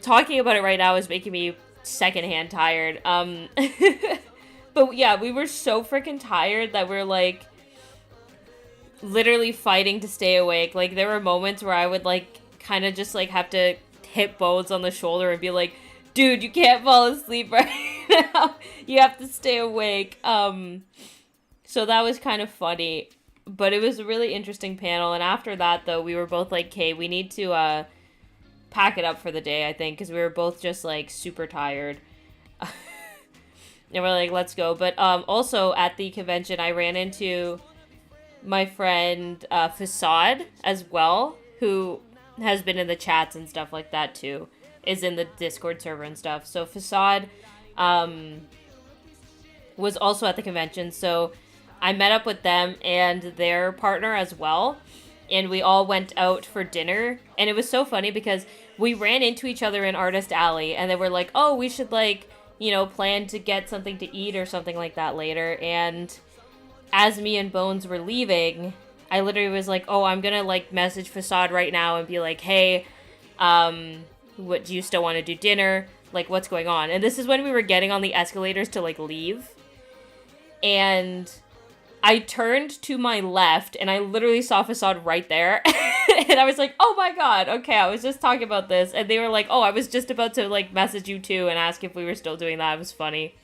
Talking about it right now is making me secondhand tired. But yeah, we were so freaking tired that we're, like, literally fighting to stay awake. Like, there were moments where I would, like, kind of just, like, have to hit Bones on the shoulder and be like, dude, you can't fall asleep right now. You have to stay awake. So that was kind of funny. But it was a really interesting panel. And after that, though, we were both like, okay, we need to pack it up for the day, I think. Because we were both just, like, super tired. And we're like, let's go. But also, at the convention, I ran into my friend Facade as well, who has been in the chats and stuff like that too, is in the Discord server and stuff. So Facade was also at the convention, so I met up with them and their partner as well, and we all went out for dinner, and it was so funny because we ran into each other in Artist Alley, and they were like, oh, we should, like, you know, plan to get something to eat or something like that later. And as me and Bones were leaving, I literally was like, oh, I'm gonna, like, message Facade right now and be like, hey, what, do you still want to do dinner? Like, what's going on? And this is when we were getting on the escalators to, like, leave. And I turned to my left, and I literally saw Facade right there. And I was like, oh my god, okay, I was just talking about this. And they were like, oh, I was just about to, like, message you too and ask if we were still doing that. It was funny.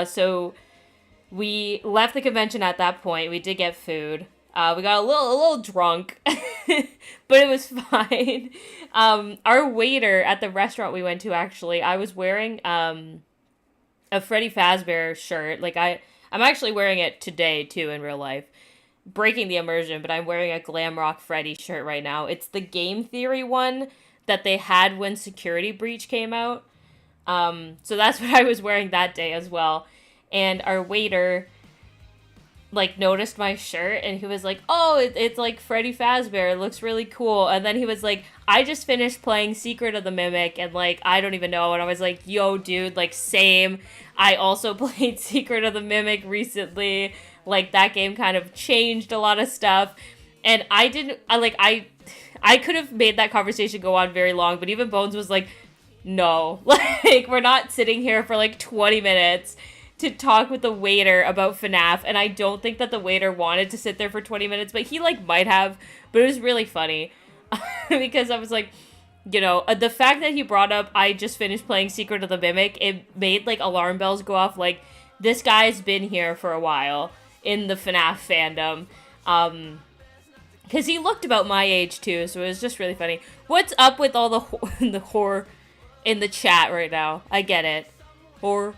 So we left the convention at that point. We did get food. We got a little drunk, but it was fine. Our waiter at the restaurant we went to, actually, I was wearing a Freddy Fazbear shirt. Like, I'm actually wearing it today too in real life, breaking the immersion. But I'm wearing a Glam Rock Freddy shirt right now. It's the Game Theory one that they had when Security Breach came out. So that's what I was wearing that day as well. And our waiter, like, noticed my shirt, and he was like, oh, it's like Freddy Fazbear, it looks really cool. And then he was like, I just finished playing Secret of the Mimic, and, like, I don't even know. And I was like, yo, dude, like, same. I also played Secret of the Mimic recently. Like, that game kind of changed a lot of stuff. And I could have made that conversation go on very long, but even Bones was like, no. Like, we're not sitting here for like 20 minutes to talk with the waiter about FNAF, and I don't think that the waiter wanted to sit there for 20 minutes, but he, like, might have, but it was really funny, because I was like, you know, the fact that he brought up, I just finished playing Secret of the Mimic, it made, like, alarm bells go off, like, this guy's been here for a while in the FNAF fandom, because he looked about my age, too, so it was just really funny. What's up with all the horror in the chat right now? I get it. Horror.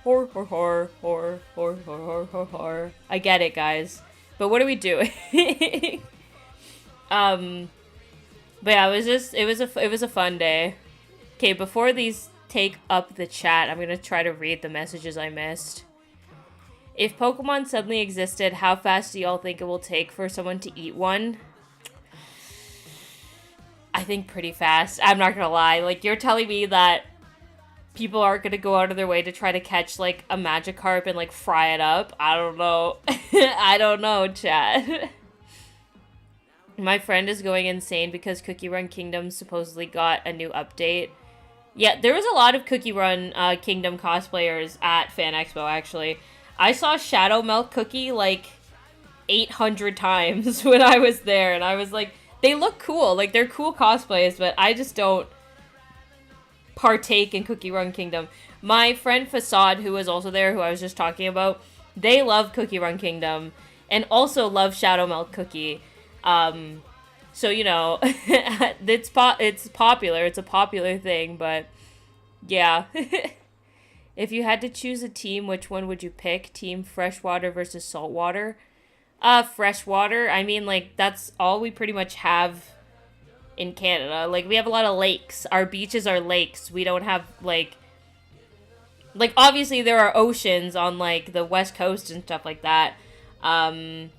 I get it, guys. But what are we doing? But yeah, it was a fun day. Okay, before these take up the chat, I'm gonna try to read the messages I missed. If Pokemon suddenly existed, how fast do y'all think it will take for someone to eat one? I think pretty fast. I'm not gonna lie. Like, you're telling me that people aren't gonna go out of their way to try to catch, like, a Magikarp and, like, fry it up? I don't know. I don't know, chat. My friend is going insane because Cookie Run Kingdom supposedly got a new update. Yeah, there was a lot of Cookie Run Kingdom cosplayers at Fan Expo, actually. I saw Shadow Milk Cookie, like, 800 times when I was there, and I was like, they look cool. Like, they're cool cosplays, but I just don't partake in Cookie Run Kingdom. My friend Facade, who was also there, who I was just talking about, they love Cookie Run Kingdom, and also love Shadow Milk Cookie. So, you know, it's popular. It's a popular thing, but yeah. If you had to choose a team, which one would you pick? Team freshwater versus saltwater? Freshwater. I mean, like, that's all we pretty much have in Canada. Like, we have a lot of lakes. Our beaches are lakes. We don't have, like, obviously there are oceans on, like, the West Coast and stuff like that. And,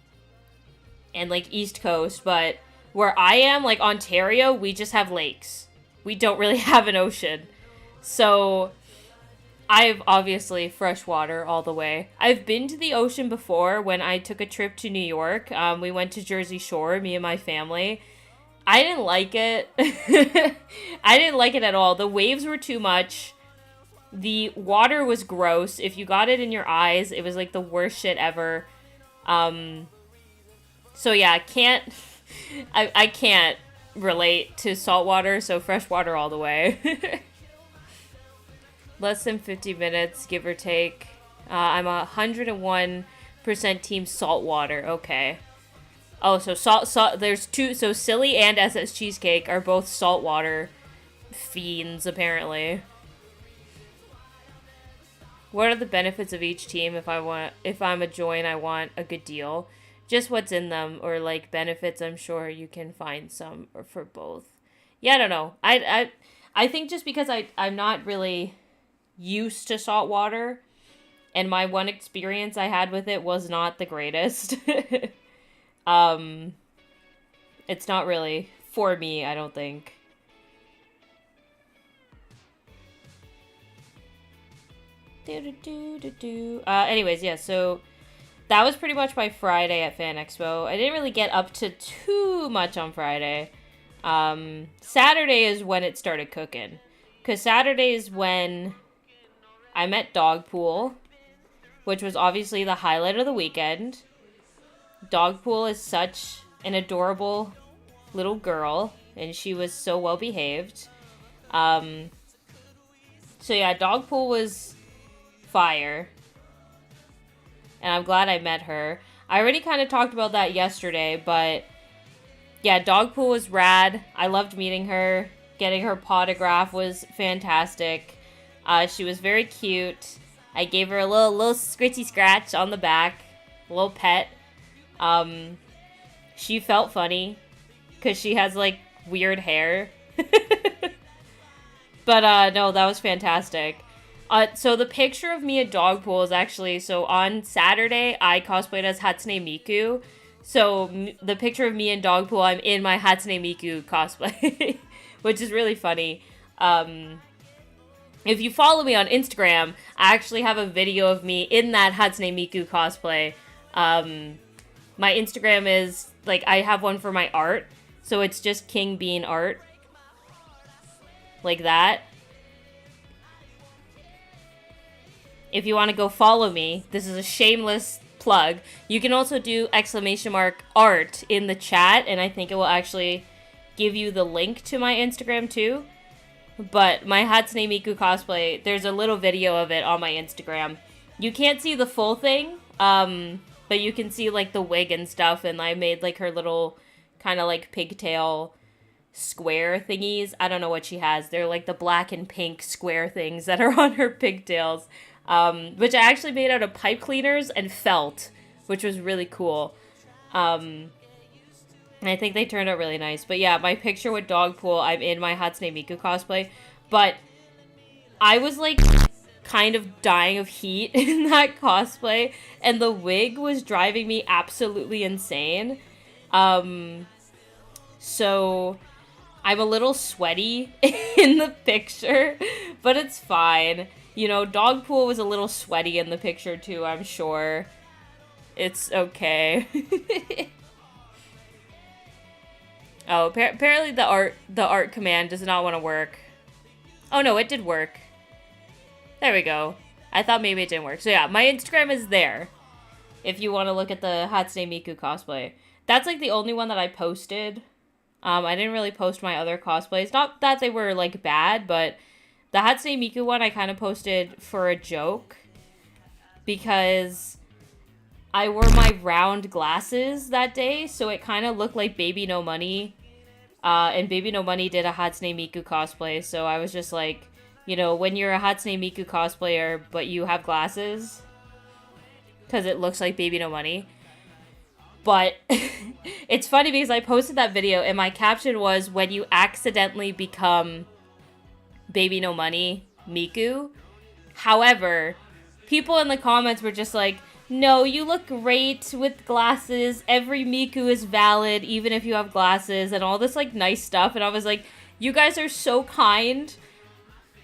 like, East Coast, but where I am, like, Ontario, we just have lakes. We don't really have an ocean. So I've obviously freshwater all the way. I've been to the ocean before when I took a trip to New York. We went to Jersey Shore, me and my family. I didn't like it. I didn't like it at all. The waves were too much. The water was gross. If you got it in your eyes, it was like the worst shit ever. So yeah, I can't relate to saltwater, so freshwater all the way. Less than 50 minutes, give or take. I'm 101% team saltwater. Okay. Oh, so salt. There's two. So Silly and SS Cheesecake are both saltwater fiends, apparently. What are the benefits of each team? If I'm a join, I want a good deal. Just what's in them, or like benefits. I'm sure you can find some for both. Yeah, I don't know. I think just because I'm not really used to salt water, and my one experience I had with it was not the greatest. It's not really for me, I don't think. Anyways, yeah, so that was pretty much my Friday at Fan Expo. I didn't really get up to too much on Friday. Saturday is when it started cooking. Because Saturday is when I met Dogpool, which was obviously the highlight of the weekend. Dogpool is such an adorable little girl, and she was so well behaved. So yeah, Dogpool was fire, and I'm glad I met her. I already kind of talked about that yesterday, but yeah, Dogpool was rad. I loved meeting her. Getting her autograph was fantastic. She was very cute. I gave her a little scritchy scratch on the back, a little pet. She felt funny because she has like weird hair. But no, that was fantastic. So the picture of me at Dogpool is actually, so on Saturday I cosplayed as Hatsune Miku. So the picture of me and Dogpool, I'm in my Hatsune Miku cosplay, which is really funny. If you follow me on Instagram, I actually have a video of me in that Hatsune Miku cosplay. My Instagram is, like, I have one for my art, so it's just King Bean art. Like that. if you want to go follow me, this is a shameless plug. You can also do !art in the chat, and I think it will actually give you the link to my Instagram too. But my Hatsune Miku cosplay, there's a little video of it on my Instagram. You can't see the full thing, but you can see like the wig and stuff, and I made like her little kind of like pigtail square thingies. I don't know what she has. They're like the black and pink square things that are on her pigtails, which I actually made out of pipe cleaners and felt, which was really cool. And I think they turned out really nice. But yeah, my picture with Dogpool, I'm in my Hatsune Miku cosplay. But I was like kind of dying of heat in that cosplay, and the wig was driving me absolutely insane. So I'm a little sweaty in the picture, but it's fine. You know, Dogpool was a little sweaty in the picture too, I'm sure. It's okay. Oh, apparently the art command does not want to work. Oh no, it did work. There we go. I thought maybe it didn't work. So yeah, my Instagram is there if you want to look at the Hatsune Miku cosplay. That's like the only one that I posted. I didn't really post my other cosplays. Not that they were like bad, but the Hatsune Miku one I kind of posted for a joke because I wore my round glasses that day, so it kind of looked like Baby No Money. And Baby No Money did a Hatsune Miku cosplay, so I was just like, you know, when you're a Hatsune Miku cosplayer, but you have glasses, because it looks like Baby No Money. But it's funny because I posted that video, and my caption was, when you accidentally become Baby No Money Miku. However, people in the comments were just like, no, you look great with glasses. Every Miku is valid, even if you have glasses, and all this, like, nice stuff. And I was like, you guys are so kind,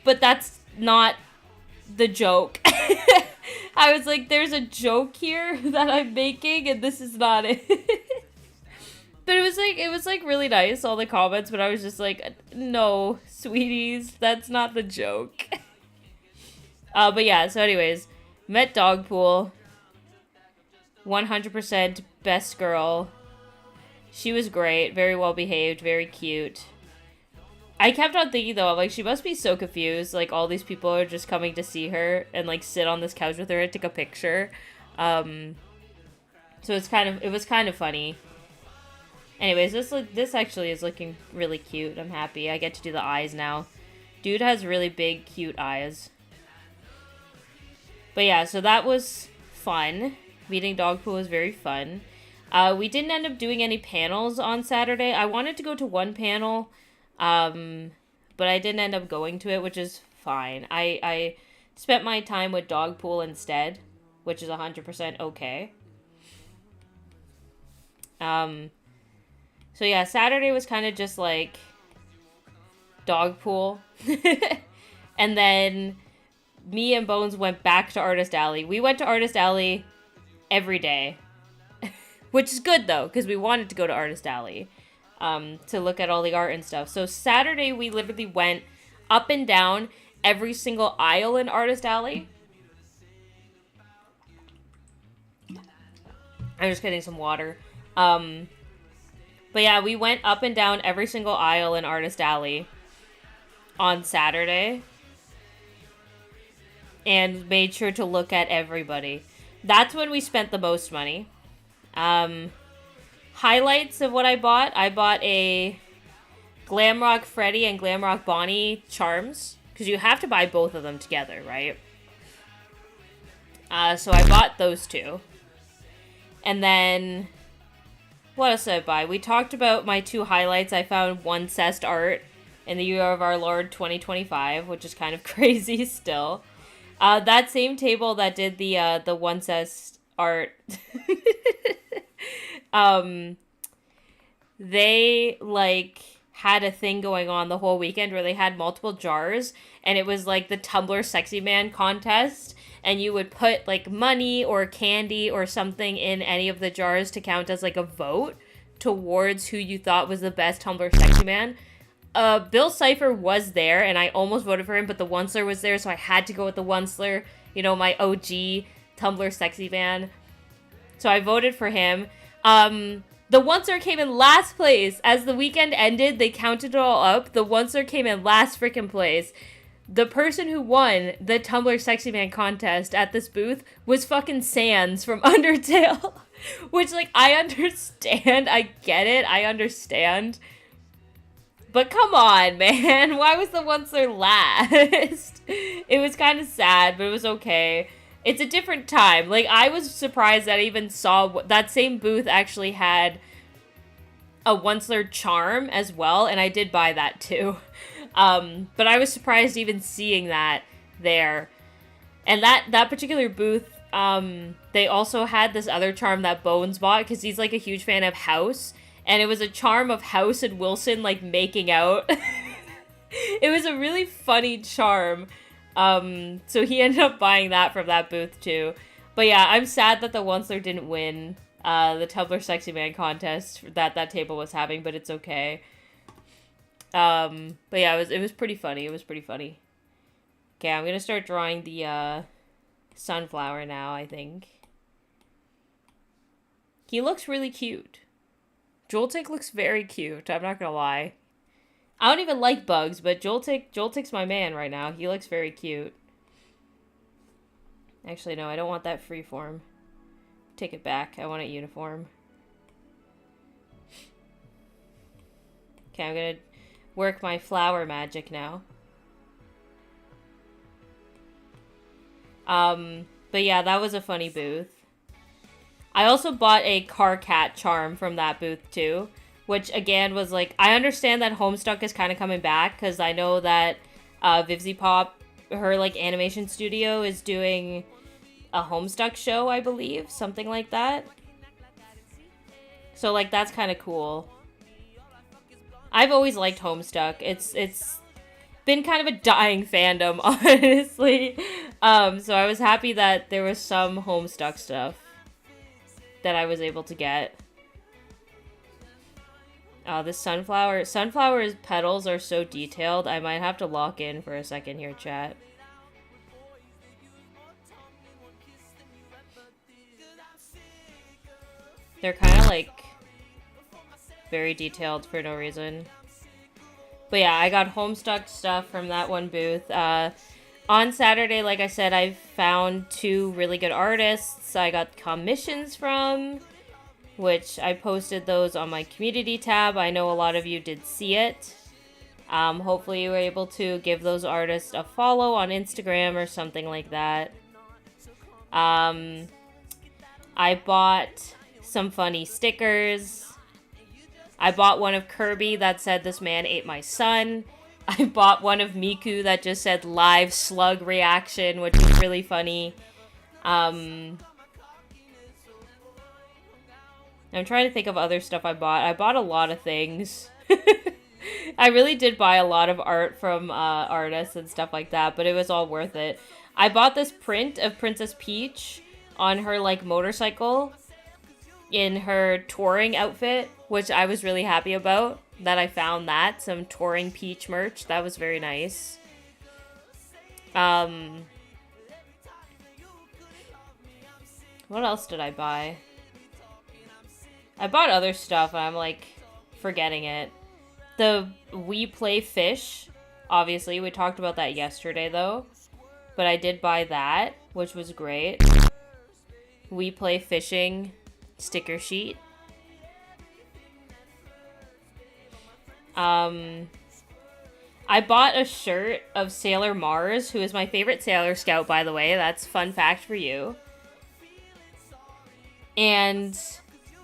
but that's not the joke. I was like, there's a joke here that I'm making, and this is not it. But it was really nice, all the comments, but I was just like, no, sweeties, that's not the joke. But yeah, so anyways, met Dogpool. 100% best girl. She was great, very well behaved, very cute. I kept on thinking though, like, she must be so confused, like all these people are just coming to see her and like sit on this couch with her and take a picture. So it was kind of funny. Anyways, this actually is looking really cute. I'm happy. I get to do the eyes now. Dude has really big, cute eyes. But yeah, so that was fun. Meeting Dogpool was very fun. We didn't end up doing any panels on Saturday. I wanted to go to one panel, but I didn't end up going to it, which is fine. I spent my time with Dogpool instead, which is 100% okay. So yeah, Saturday was kind of just like Dogpool. And then me and Bones went back to Artist Alley. We went to Artist Alley every day, which is good though, because we wanted to go to Artist Alley to look at all the art and stuff. So Saturday we literally went up and down every single aisle in Artist Alley. I'm just getting some water. But yeah, we went up and down every single aisle in Artist Alley on Saturday and made sure to look at everybody. That's when we spent the most money. Highlights of what I bought a Glamrock Freddy and Glamrock Bonnie charms, because you have to buy both of them together, right? So I bought those two. And then what else did I buy? We talked about my two highlights. I found one Cest art in the year of our Lord 2025, which is kind of crazy still. That same table that did the one Cest art, they like had a thing going on the whole weekend where they had multiple jars, and it was like the Tumblr Sexy Man contest, and you would put like money or candy or something in any of the jars to count as like a vote towards who you thought was the best Tumblr Sexy Man. Bill Cipher was there, and I almost voted for him, but the Onceler was there, so I had to go with the Onceler. You know, my OG Tumblr sexy man. So I voted for him. The Onceler came in last place. As the weekend ended, they counted it all up. The Onceler came in last freaking place. The person who won the Tumblr Sexy Man contest at this booth was fucking Sans from Undertale. Which, like, I understand. I get it. I understand. But come on, man. Why was the Onceler last? It was kind of sad, but it was okay. It's a different time. Like, I was surprised that I even saw that same booth actually had a Onceler charm as well, and I did buy that too. But I was surprised even seeing that there. And that particular booth, they also had this other charm that Bones bought, because he's, like, a huge fan of House. And it was a charm of House and Wilson, like, making out. It was a really funny charm. So he ended up buying that from that booth, too. But yeah, I'm sad that the Onceler didn't win the Tumblr Sexy Man contest that table was having, but it's okay. But yeah, it was pretty funny. It was pretty funny. Okay, I'm gonna start drawing the sunflower now, I think. He looks really cute. Joltik looks very cute, I'm not gonna lie. I don't even like bugs, but Joltik's my man right now. He looks very cute. Actually, no, I don't want that freeform. Take it back. I want it uniform. Okay, I'm gonna work my flower magic now. But yeah, that was a funny booth. I also bought a car cat charm from that booth too, which again was like, I understand that Homestuck is kind of coming back, because I know that Vivzipop, her like animation studio, is doing a Homestuck show, I believe, something like that. So like, that's kind of cool. I've always liked Homestuck. It's been kind of a dying fandom, honestly. So I was happy that there was some Homestuck stuff that I was able to get. This sunflower's petals are so detailed. I might have to lock in for a second here, chat. They're kind of like very detailed for no reason. But yeah, I got Homestuck stuff from that one booth. On Saturday, like I said, I found 2 really good artists I got commissions from, which I posted those on my community tab. I know a lot of you did see it. Hopefully you were able to give those artists a follow on Instagram or something like that. I bought some funny stickers. I bought one of Kirby that said, "This man ate my son." I bought one of Miku that just said "live slug reaction," which was really funny. I'm trying to think of other stuff I bought. I bought a lot of things. I really did buy a lot of art from artists and stuff like that, but it was all worth it. I bought this print of Princess Peach on her like motorcycle in her touring outfit, which I was really happy about. That I found that. Some touring Peach merch. That was very nice. What else did I buy? I bought other stuff and I'm like forgetting it. The We Play Fish. Obviously, we talked about that yesterday though. But I did buy that, which was great. We Play Fishing sticker sheet. I bought a shirt of Sailor Mars, who is my favorite Sailor Scout, by the way. That's fun fact for you. And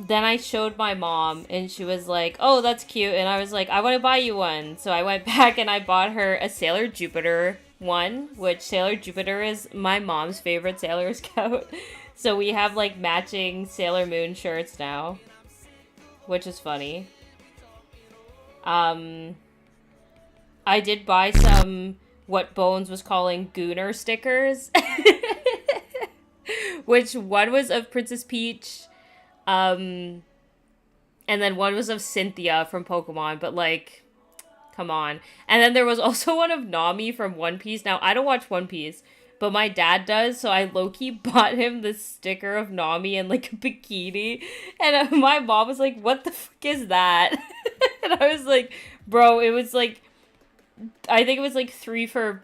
then I showed my mom, and she was like, "Oh, that's cute." And I was like, "I want to buy you one." So I went back and I bought her a Sailor Jupiter one, which Sailor Jupiter is my mom's favorite Sailor Scout. So we have, like, matching Sailor Moon shirts now, which is funny. I did buy some, what Bones was calling Gooner stickers. Which one was of Princess Peach, and then one was of Cynthia from Pokemon, but like, come on. And then there was also one of Nami from One Piece. Now, I don't watch One Piece, but my dad does, so I low-key bought him the sticker of Nami in, like, a bikini. And my mom was like, what the fuck is that? And I was like, bro, it was, like, I think it was, like, 3 for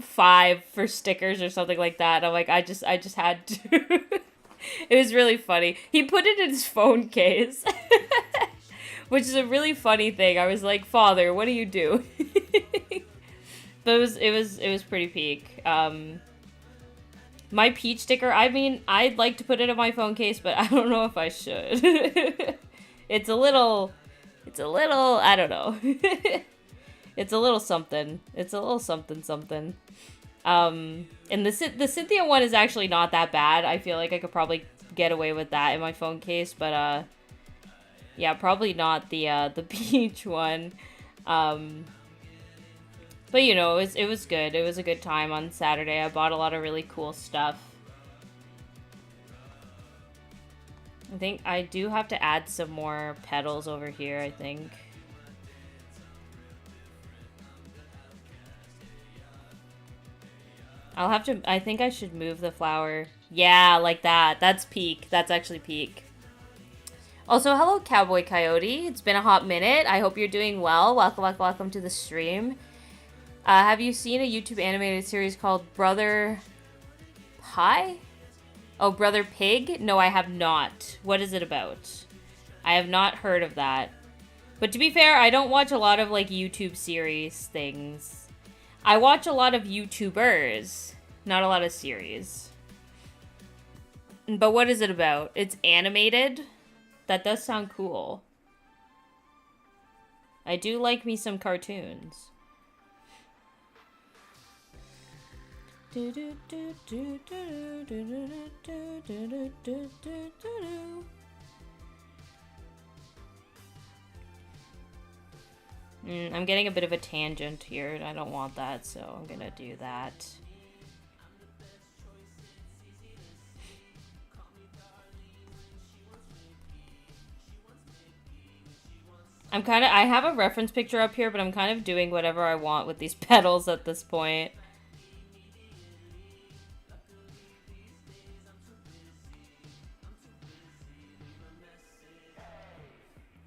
$5 for stickers or something like that. And I'm like, I just had to. It was really funny. He put it in his phone case, which is a really funny thing. I was like, Father, what do you do? But it was pretty peak. My Peach sticker, I mean, I'd like to put it in my phone case, but I don't know if I should. It's a little, I don't know. It's a little something. It's a little something. And the Cynthia one is actually not that bad. I feel like I could probably get away with that in my phone case, but yeah, probably not the Peach one. But you know, it was good. It was a good time on Saturday. I bought a lot of really cool stuff. I think I do have to add some more petals over here, I think. I'll have to, I think I should move the flower. Yeah, like that. That's peak. That's actually peak. Also, hello, Cowboy Coyote. It's been a hot minute. I hope you're doing well. Welcome to the stream. Have you seen a YouTube animated series called Brother Pie? Oh, Brother Pig? No, I have not. What is it about? I have not heard of that. But to be fair, I don't watch a lot of, like, YouTube series things. I watch a lot of YouTubers, not a lot of series. But what is it about? It's animated? That does sound cool. I do like me some cartoons. I'm getting a bit of a tangent here, and I don't want that, so I'm gonna do that. I have a reference picture up here, but I'm kind of doing whatever I want with these petals at this point.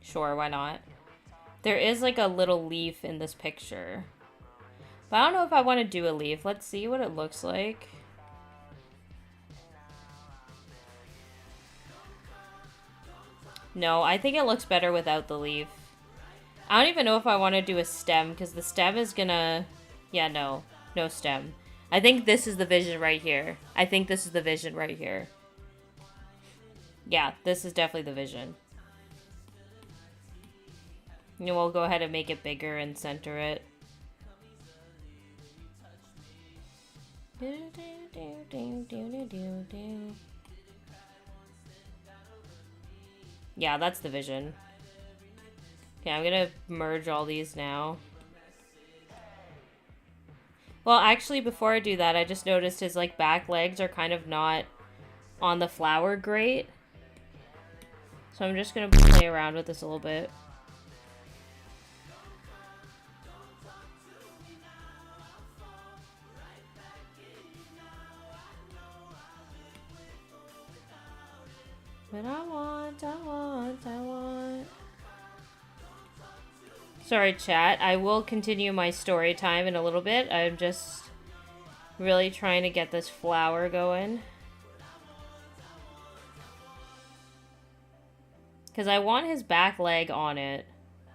Sure, why not? There is like a little leaf in this picture. But I don't know if I want to do a leaf. Let's see what it looks like. No, I think it looks better without the leaf. I don't even know if I want to do a stem, because the stem is gonna... Yeah, no. No stem. I think this is the vision right here. I think this is the vision right here. Yeah, this is definitely the vision. And we'll go ahead and make it bigger and center it. Yeah, that's the vision. Okay, I'm gonna merge all these now. Well, actually, before I do that, I just noticed his, like, back legs are kind of not on the flower great. So I'm just gonna play around with this a little bit. But I want. Sorry, chat. I will continue my story time in a little bit. I'm just really trying to get this flower going. Because I want his back leg on it,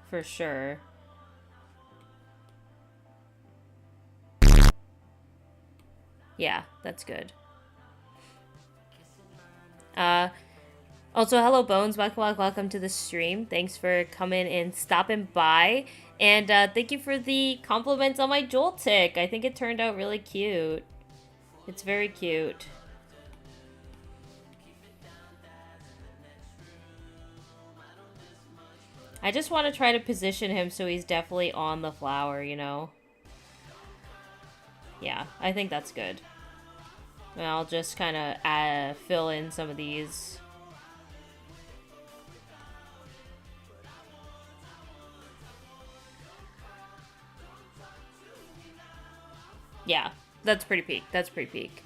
for sure. Yeah, that's good. Also, hello, Bones. Welcome to the stream. Thanks for coming and stopping by. And thank you for the compliments on my Joltik. I think it turned out really cute. It's very cute. I just want to try to position him so he's definitely on the flower, you know? Yeah, I think that's good. And I'll just kind of fill in some of these. Yeah, that's pretty peak. That's pretty peak.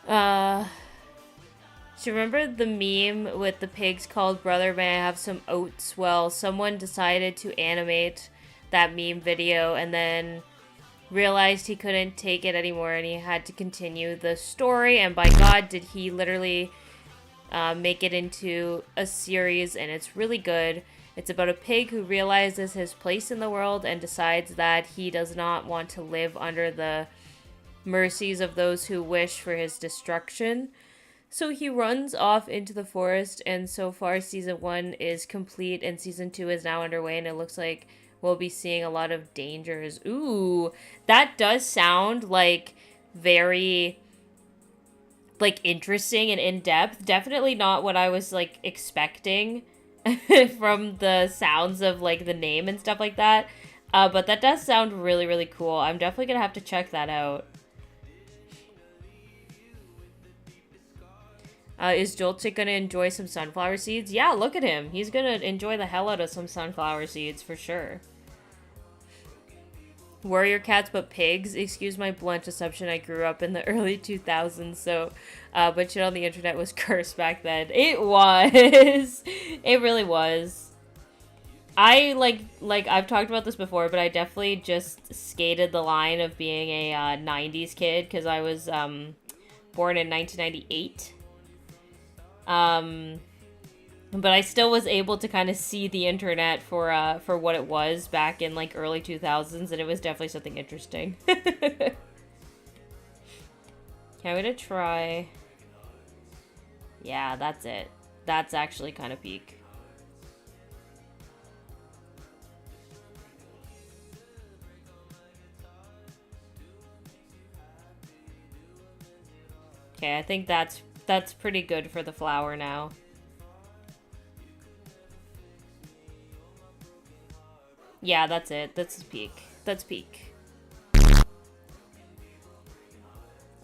Do you remember the meme with the pigs called "Brother, May I Have Some Oats"? Well, someone decided to animate that meme video and then realized he couldn't take it anymore and he had to continue the story, and by God did he literally make it into a series, and it's really good. It's about a pig who realizes his place in the world and decides that he does not want to live under the mercies of those who wish for his destruction. So he runs off into the forest, and so far season 1 is complete and season 2 is now underway, and it looks like we'll be seeing a lot of dangers. Ooh, that does sound like very like interesting and in-depth. Definitely not what I was like expecting from the sounds of like the name and stuff like that. But that does sound really, really cool. I'm definitely gonna have to check that out. Is Joltik gonna enjoy some sunflower seeds? Yeah, look at him. He's gonna enjoy the hell out of some sunflower seeds for sure. Warrior cats but pigs? Excuse my blunt assumption, I grew up in the early 2000s, so, but shit on the internet was cursed back then. It was! It really was. I, like, I've talked about this before, but I definitely just skated the line of being a 90s kid, because I was, born in 1998. But I still was able to kind of see the internet for what it was back in, like, early 2000s, and it was definitely something interesting. Okay, I'm gonna try... Yeah, that's it. That's actually kind of peak. Okay, I think that's pretty good for the flower now. Yeah, that's it. That's peak. That's peak.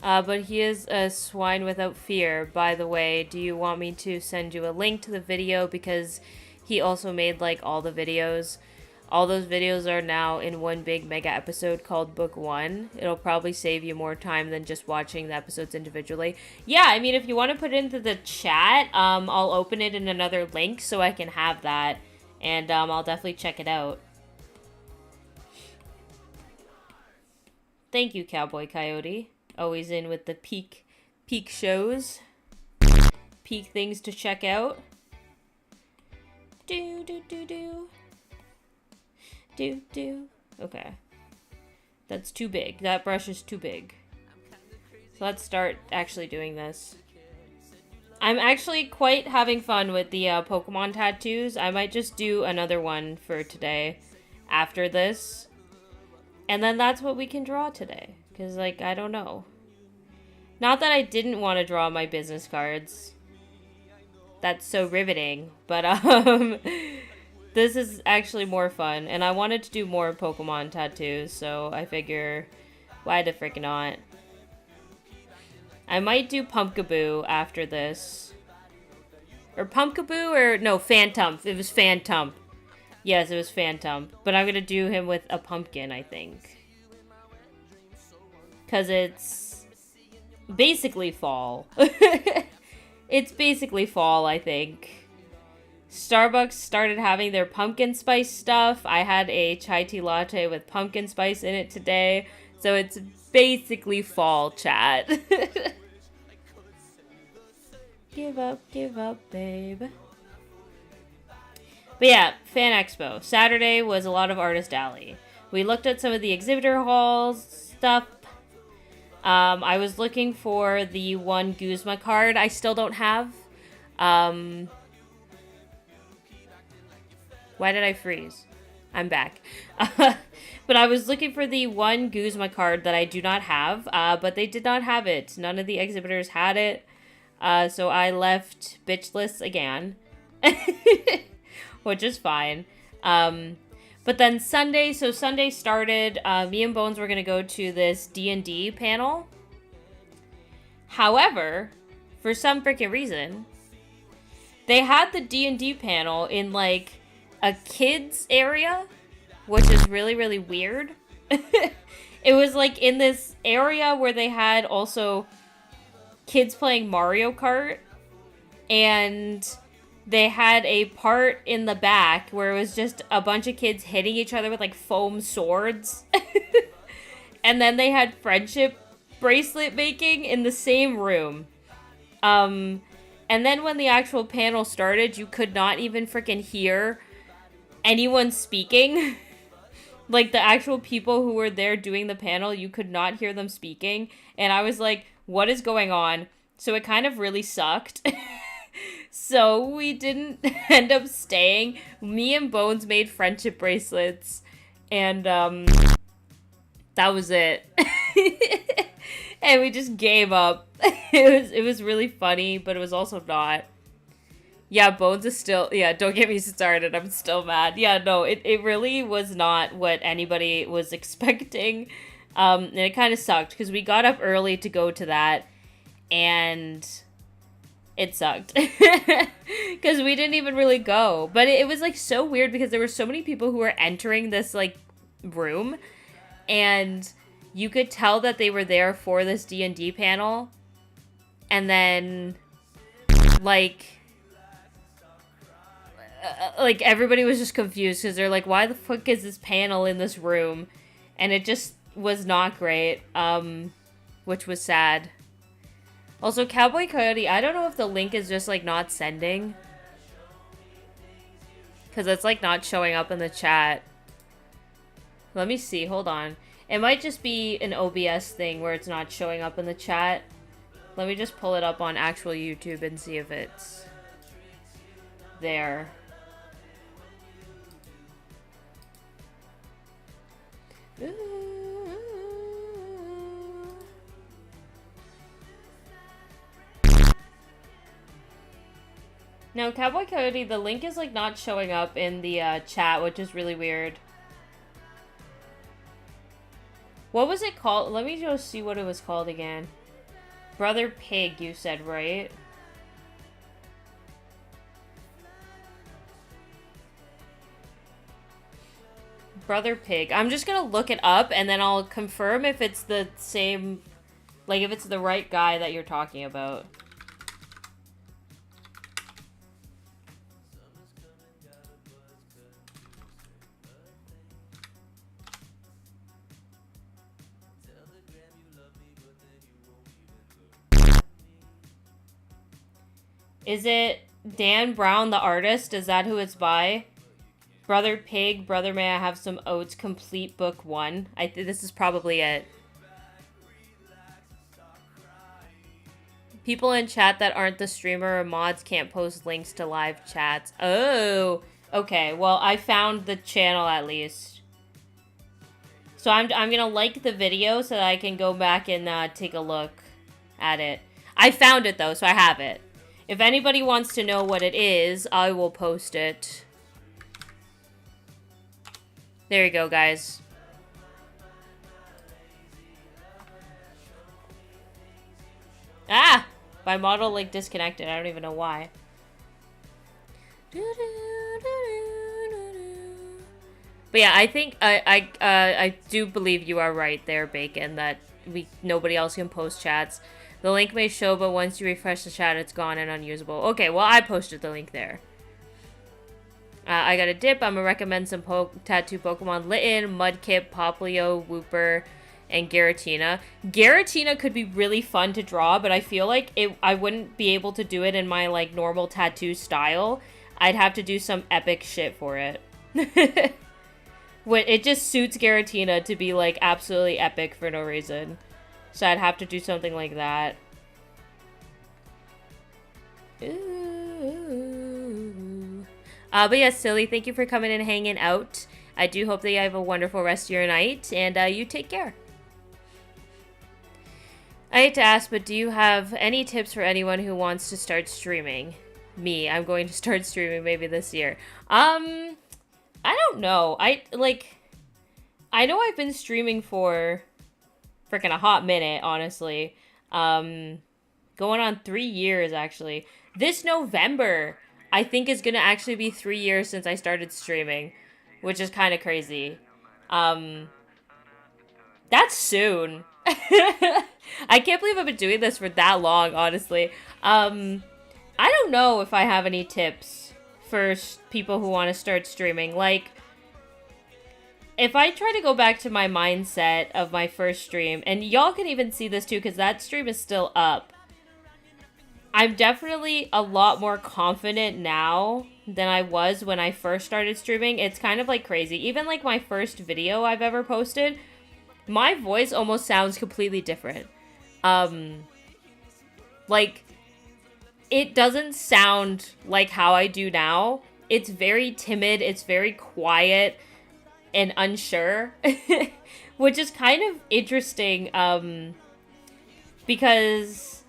But he is a swine without fear. By the way, do you want me to send you a link to the video? Because he also made, like, all the videos. All those videos are now in one big mega episode called Book 1. It'll probably save you more time than just watching the episodes individually. Yeah, I mean, if you want to put it into the chat, I'll open it in another link so I can have that. And I'll definitely check it out. Thank you, Cowboy Coyote. Always in with the peak shows. Peak things to check out. Do. Okay. That's too big. That brush is too big. So let's start actually doing this. I'm actually quite having fun with the Pokemon tattoos. I might just do another one for today after this. And then that's what we can draw today. Because, like, I don't know. Not that I didn't want to draw my business cards. That's so riveting. But, this is actually more fun. And I wanted to do more Pokemon tattoos. So I figure, why the frick not? I might do Pumpkaboo after this. Or Pumpkaboo or... No, Phantom. It was Phantom. Yes, it was Phantom. But I'm going to do him with a pumpkin, I think. Because it's basically fall. It's basically fall, I think. Starbucks started having their pumpkin spice stuff. I had a chai tea latte with pumpkin spice in it today. So it's basically fall, chat. Give up, babe. But yeah, Fan Expo. Saturday was a lot of Artist Alley. We looked at some of the exhibitor halls stuff. I was looking for the one Guzma card I still don't have. Why did I freeze? I'm back. But I was looking for the one Guzma card that I do not have, but they did not have it. None of the exhibitors had it. So I left bitchless again. Which is fine. But then Sunday started, me and Bones were going to go to this D&D panel. However, for some freaking reason, they had the D&D panel in, like, a kids area, which is really, really weird. It was like in this area where they had also kids playing Mario Kart, and they had a part in the back where it was just a bunch of kids hitting each other with like foam swords. And then they had friendship bracelet making in the same room. And then when the actual panel started, you could not even freaking hear anyone speaking. Like, the actual people who were there doing the panel, you could not hear them speaking. And I was like, what is going on? So it kind of really sucked. So we didn't end up staying. Me and Bones made friendship bracelets. And, that was it. And we just gave up. It was really funny, but it was also not. Yeah, Bones is still... Yeah, don't get me started. I'm still mad. Yeah, no, it really was not what anybody was expecting. And it kind of sucked, because we got up early to go to that, and it sucked. Because we didn't even really go. But it was, like, so weird, because there were so many people who were entering this, like, room, and you could tell that they were there for this D&D panel, and then, like everybody was just confused because they're like, why the fuck is this panel in this room? And it just was not great, which was sad. Also, Cowboy Coyote, I don't know if the link is just like not sending, because it's like not showing up in the chat. Let me see, hold on. It might just be an OBS thing where it's not showing up in the chat. Let me just pull it up on actual YouTube and see if it's there. No, Cowboy Coyote, the link is like not showing up in the chat, which is really weird. What was it called? Let me just see what it was called again. Brother Pig, you said, right? Brother Pig. I'm just gonna look it up, and then I'll confirm if it's the same, like if it's the right guy that you're talking about. Is it Dan Brown, the artist? Is that who it's by? Brother Pig, Brother May I Have Some Oats, Complete Book 1. This is probably it. People in chat that aren't the streamer or mods can't post links to live chats. Oh, okay. Well, I found the channel at least. So I'm gonna like the video so that I can go back and take a look at it. I found it though, so I have it. If anybody wants to know what it is, I will post it. There you go, guys. Ah! My model, like, disconnected. I don't even know why. But yeah, I think, I do believe you are right there, Bacon, that nobody else can post chats. The link may show, but once you refresh the chat, it's gone and unusable. Okay, well, I posted the link there. I got a dip. I'm gonna recommend some tattoo Pokemon: Litten, Mudkip, Poplio, Wooper, and Giratina. Giratina could be really fun to draw, but I feel like I wouldn't be able to do it in my, like, normal tattoo style. I'd have to do some epic shit for it. It just suits Giratina to be, like, absolutely epic for no reason. So I'd have to do something like that. Ooh. But yeah, Silly, thank you for coming and hanging out. I do hope that you have a wonderful rest of your night, and you take care. I hate to ask, but do you have any tips for anyone who wants to start streaming? Me, I'm going to start streaming maybe this year. I don't know. I know I've been streaming for freaking a hot minute, honestly. Going on 3 years, actually. This November, I think, is gonna actually be 3 years since I started streaming, which is kind of crazy. That's soon. I can't believe I've been doing this for that long, honestly. I don't know if I have any tips for people who want to start streaming. Like, if I try to go back to my mindset of my first stream, and y'all can even see this too, because that stream is still up. I'm definitely a lot more confident now than I was when I first started streaming. It's kind of like crazy. Even like my first video I've ever posted, my voice almost sounds completely different. Like, it doesn't sound like how I do now. It's very timid, it's very quiet and unsure, which is kind of interesting, because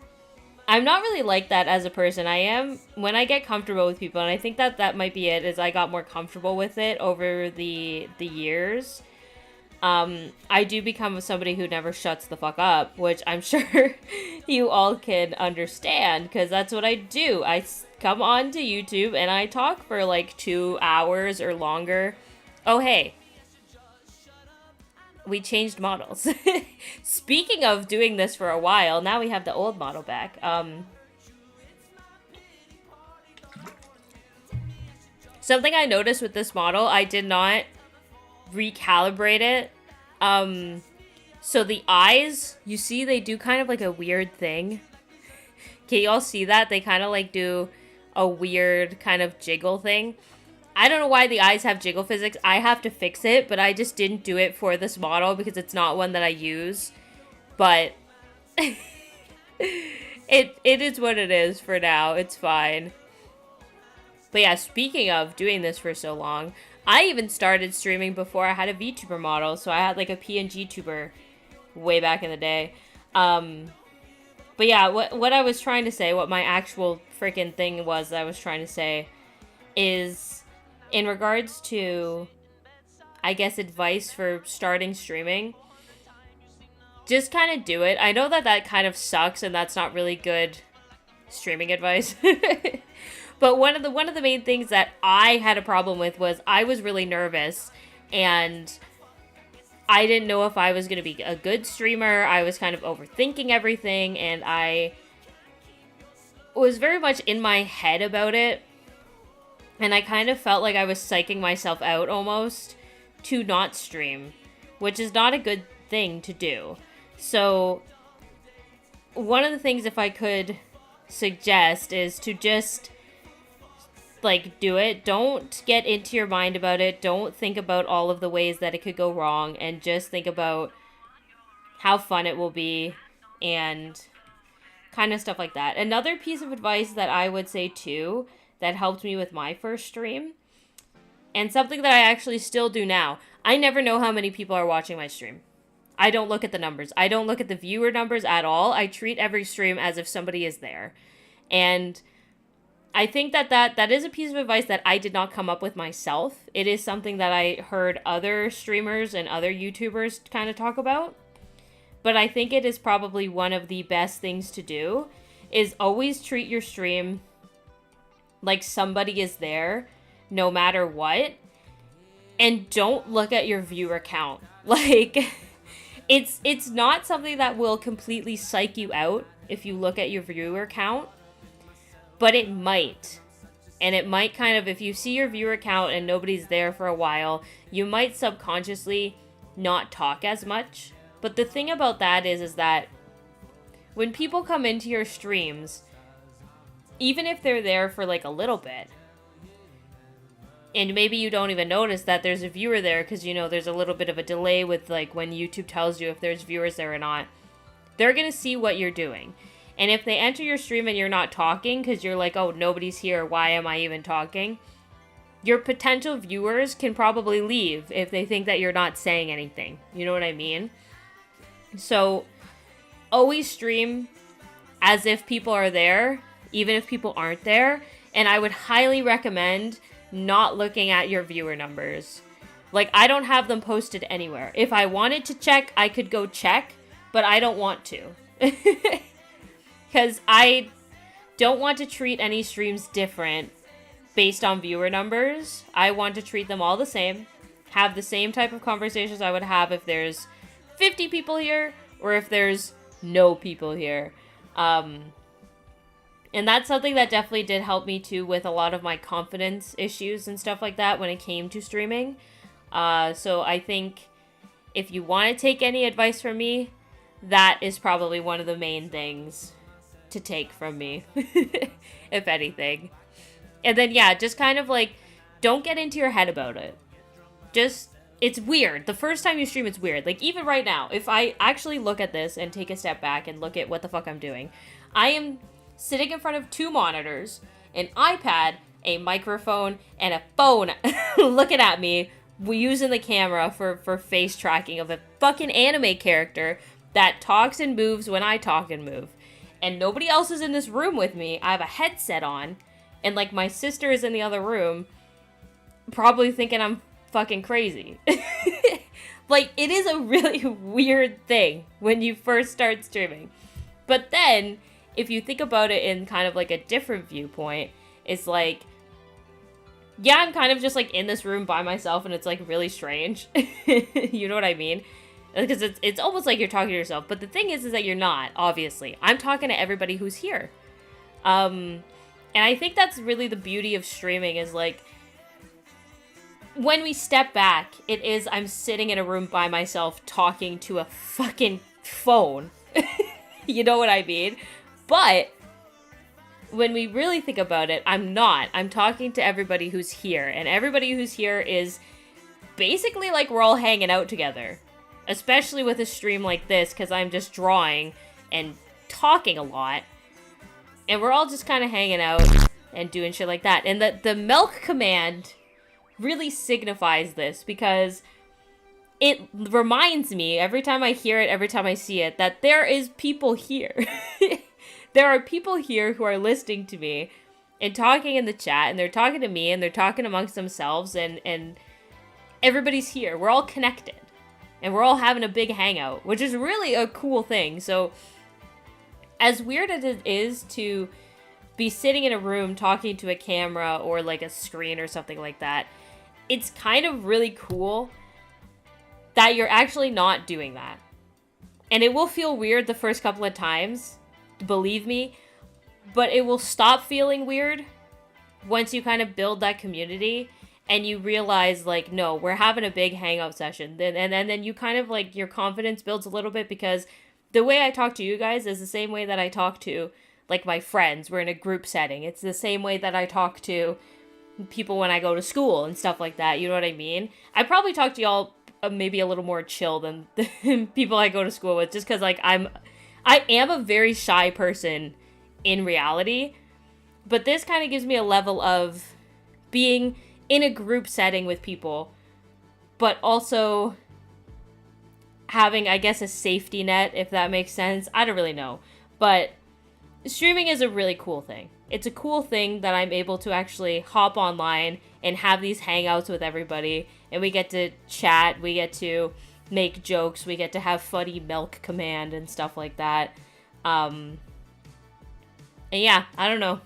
I'm not really like that as a person. I am, when I get comfortable with people, and I think that that might be it, is I got more comfortable with it over the years. I do become somebody who never shuts the fuck up, which I'm sure you all can understand, because that's what I do. I come on to YouTube and I talk for like 2 hours or longer. Oh, hey. We changed models. Speaking of doing this for a while, now we have the old model back. Something I noticed with this model, I did not recalibrate it. So the eyes, you see they do kind of like a weird thing. Can y'all see that? They kind of like do a weird kind of jiggle thing. I don't know why the eyes have jiggle physics. I have to fix it, but I just didn't do it for this model because it's not one that I use. But it is what it is for now. It's fine. But yeah, speaking of doing this for so long, I even started streaming before I had a VTuber model. So I had like a PNG tuber way back in the day. But yeah, what I was trying to say, what my actual freaking thing was that I was trying to say is, in regards to, I guess, advice for starting streaming, just kind of do it. I know that that kind of sucks and that's not really good streaming advice. But one of the main things that I had a problem with was I was really nervous and I didn't know if I was going to be a good streamer. I was kind of overthinking everything and I was very much in my head about it. And I kind of felt like I was psyching myself out almost to not stream, which is not a good thing to do. So one of the things, if I could suggest, is to just like do it. Don't get into your mind about it. Don't think about all of the ways that it could go wrong, and just think about how fun it will be and kind of stuff like that. Another piece of advice that I would say too, that helped me with my first stream, and something that I actually still do now, I never know how many people are watching my stream. I don't look at the numbers. I don't look at the viewer numbers at all. I treat every stream as if somebody is there. And I think that is a piece of advice that I did not come up with myself. It is something that I heard other streamers and other YouTubers kind of talk about. But I think it is probably one of the best things to do, is always treat your stream like somebody is there, no matter what. And don't look at your viewer count. Like, it's not something that will completely psych you out if you look at your viewer count. But it might. And it might kind of, if you see your viewer count and nobody's there for a while, you might subconsciously not talk as much. But the thing about that is that when people come into your streams, even if they're there for like a little bit, and maybe you don't even notice that there's a viewer there because, you know, there's a little bit of a delay with like when YouTube tells you if there's viewers there or not, they're going to see what you're doing. And if they enter your stream and you're not talking because you're like, oh, nobody's here, why am I even talking? Your potential viewers can probably leave if they think that you're not saying anything. You know what I mean? So always stream as if people are there, even if people aren't there. And I would highly recommend not looking at your viewer numbers. Like, I don't have them posted anywhere. If I wanted to check, I could go check, but I don't want to. Because I don't want to treat any streams different based on viewer numbers. I want to treat them all the same. Have the same type of conversations I would have if there's 50 people here or if there's no people here. And that's something that definitely did help me too with a lot of my confidence issues and stuff like that when it came to streaming. So I think if you want to take any advice from me, that is probably one of the main things to take from me, if anything. And then, yeah, just kind of like, don't get into your head about it. It's weird. The first time you stream, it's weird. Like, even right now, if I actually look at this and take a step back and look at what the fuck I'm doing, I am sitting in front of 2 monitors, an iPad, a microphone, and a phone looking at me, using the camera for face tracking of a fucking anime character that talks and moves when I talk and move. And nobody else is in this room with me. I have a headset on, and like my sister is in the other room, probably thinking I'm fucking crazy. Like, it is a really weird thing when you first start streaming. But then, if you think about it in kind of like a different viewpoint, it's like, yeah, I'm kind of just like in this room by myself and it's like really strange. You know what I mean? Because it's almost like you're talking to yourself. But the thing is that you're not, obviously. I'm talking to everybody who's here. And I think that's really the beauty of streaming is like, when we step back, I'm sitting in a room by myself talking to a fucking phone. You know what I mean? But when we really think about it, I'm not. I'm talking to everybody who's here. And everybody who's here is basically like we're all hanging out together. Especially with a stream like this, because I'm just drawing and talking a lot. And we're all just kind of hanging out and doing shit like that. And the milk command really signifies this, because it reminds me, every time I hear it, every time I see it, that there is people here. There are people here who are listening to me and talking in the chat, and they're talking to me, and they're talking amongst themselves, and everybody's here. We're all connected. And we're all having a big hangout, which is really a cool thing. So, as weird as it is to be sitting in a room talking to a camera or like a screen or something like that, it's kind of really cool that you're actually not doing that. And it will feel weird the first couple of times, believe me, but it will stop feeling weird once you kind of build that community and you realize, like, no, we're having a big hangout session. And then you kind of, like, your confidence builds a little bit, because the way I talk to you guys is the same way that I talk to, like, my friends. We're in a group setting. It's the same way that I talk to people when I go to school and stuff like that. You know what I mean? I probably talk to y'all maybe a little more chill than the people I go to school with, just because, like, I am a very shy person in reality, but this kind of gives me a level of being in a group setting with people, but also having, I guess, a safety net, if that makes sense. I don't really know, but streaming is a really cool thing. It's a cool thing that I'm able to actually hop online and have these hangouts with everybody, and we get to chat, we get to make jokes, we get to have funny milk command and stuff like that. And yeah, I don't know.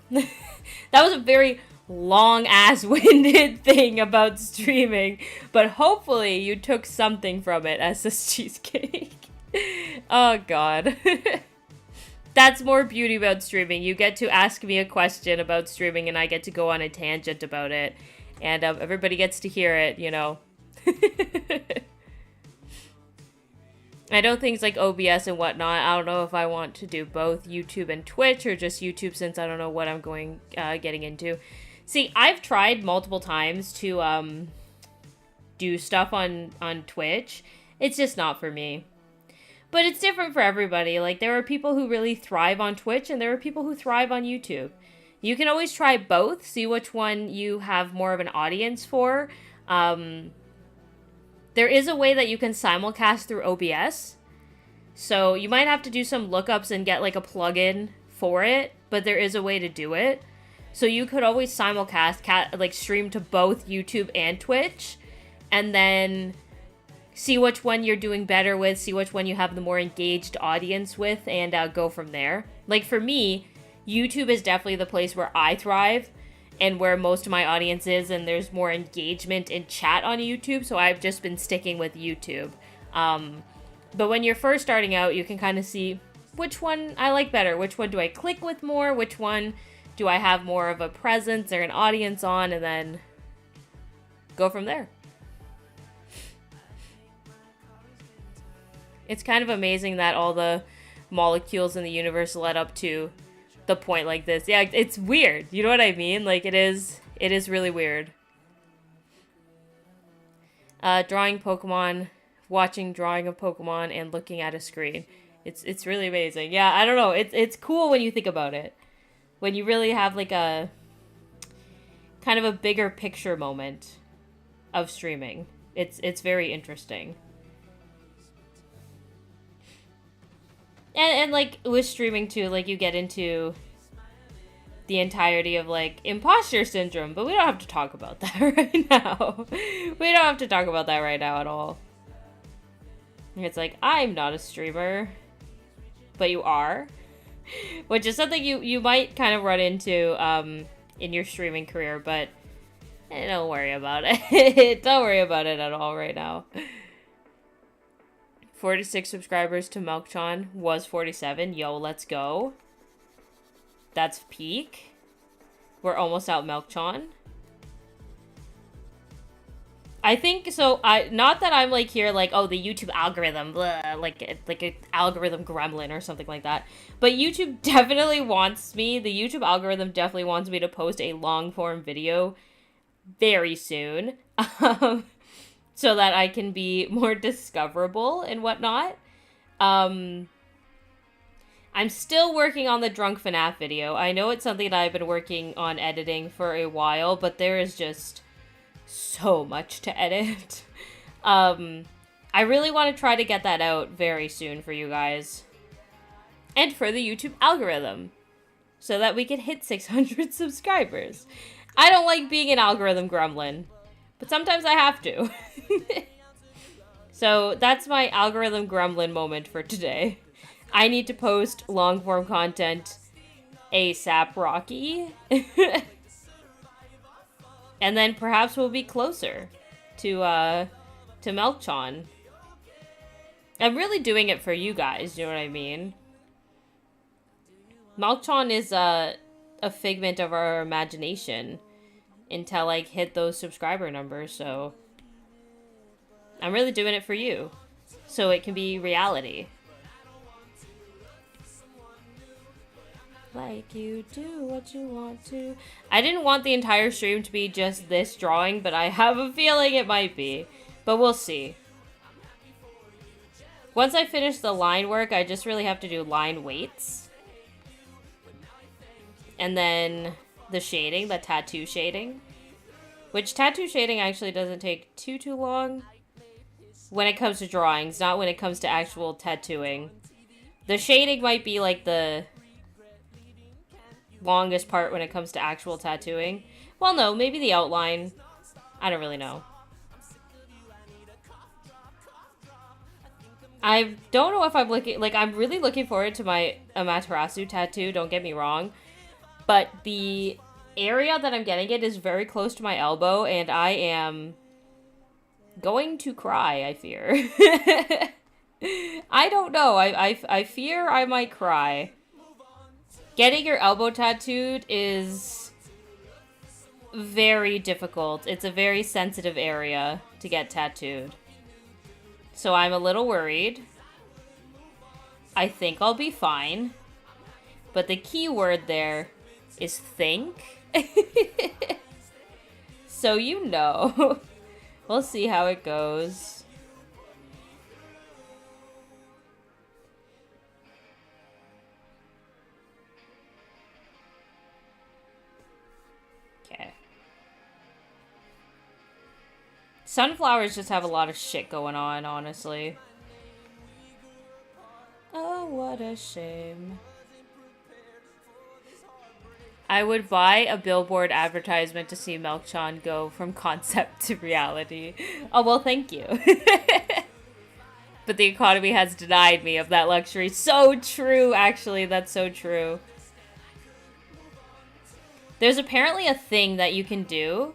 That was a very long-ass-winded thing about streaming, but hopefully you took something from it as this cheesecake. Oh god. That's more beauty about streaming. You get to ask me a question about streaming and I get to go on a tangent about it, and everybody gets to hear it, you know. I know things like OBS and whatnot. I don't know if I want to do both YouTube and Twitch, or just YouTube, since I don't know what I'm getting into. See, I've tried multiple times to do stuff on Twitch. It's just not for me. But it's different for everybody. Like, there are people who really thrive on Twitch, and there are people who thrive on YouTube. You can always try both, see which one you have more of an audience for. There is a way that you can simulcast through OBS. So you might have to do some lookups and get like a plugin for it, but there is a way to do it. So you could always simulcast, like stream to both YouTube and Twitch, and then see which one you're doing better with, see which one you have the more engaged audience with, and go from there. Like for me, YouTube is definitely the place where I thrive and where most of my audience is, and there's more engagement in chat on YouTube, so I've just been sticking with YouTube. But when you're first starting out, you can kind of see which one I like better. Which one do I click with more? Which one do I have more of a presence or an audience on? And then go from there. It's kind of amazing that all the molecules in the universe led up to the point like this. Yeah, it's weird. You know what I mean? Like, it is really weird. Drawing Pokemon, watching drawing of Pokemon, and looking at a screen. It's really amazing. Yeah, I don't know. It's cool when you think about it. When you really have like a kind of a bigger picture moment of streaming. It's very interesting. And like with streaming too, like you get into the entirety of like imposter syndrome, but we don't have to talk about that right now. We don't have to talk about that right now at all. It's like, I'm not a streamer, but you are, which is something you might kind of run into in your streaming career, but don't worry about it. Don't worry about it at all right now. 46 subscribers to Melkchan was 47. Yo, let's go. That's peak. We're almost out Melkchan. I think so. Not that I'm like here like, oh, the YouTube algorithm, blah, like an algorithm gremlin or something like that. But YouTube definitely wants me. The YouTube algorithm definitely wants me to post a long form video very soon. So that I can be more discoverable and whatnot. I'm still working on the Drunk FNAF video. I know it's something that I've been working on editing for a while, but there is just so much to edit. I really want to try to get that out very soon for you guys. And for the YouTube algorithm. So that we can hit 600 subscribers. I don't like being an algorithm gremlin. But sometimes I have to. So that's my algorithm gremlin moment for today. I need to post long form content ASAP Rocky. And then perhaps we'll be closer to Melkchan. I'm really doing it for you guys, you know what I mean? Melkchan is a figment of our imagination until I hit those subscriber numbers, so I'm really doing it for you, so it can be reality. Like you do what you want to. I didn't want the entire stream to be just this drawing, but I have a feeling it might be. But we'll see. Once I finish the line work, I just really have to do line weights. And then the shading, the tattoo shading. Which tattoo shading actually doesn't take too long when it comes to drawings, not when it comes to actual tattooing. The shading might be like the longest part when it comes to actual tattooing. Well, no, maybe the outline. I don't really know. I don't know if I'm looking, like, I'm really looking forward to my Amaterasu tattoo, don't get me wrong. But the area that I'm getting it is very close to my elbow, and I am going to cry, I fear. I don't know, I fear I might cry. Getting your elbow tattooed is very difficult. It's a very sensitive area to get tattooed. So I'm a little worried. I think I'll be fine. But the key word there is think. So you know. We'll see how it goes. Okay. Sunflowers just have a lot of shit going on, honestly. Oh, what a shame. I would buy a billboard advertisement to see Melkchan go from concept to reality. Oh, well, thank you. But the economy has denied me of that luxury. So true, actually. That's so true. There's apparently a thing that you can do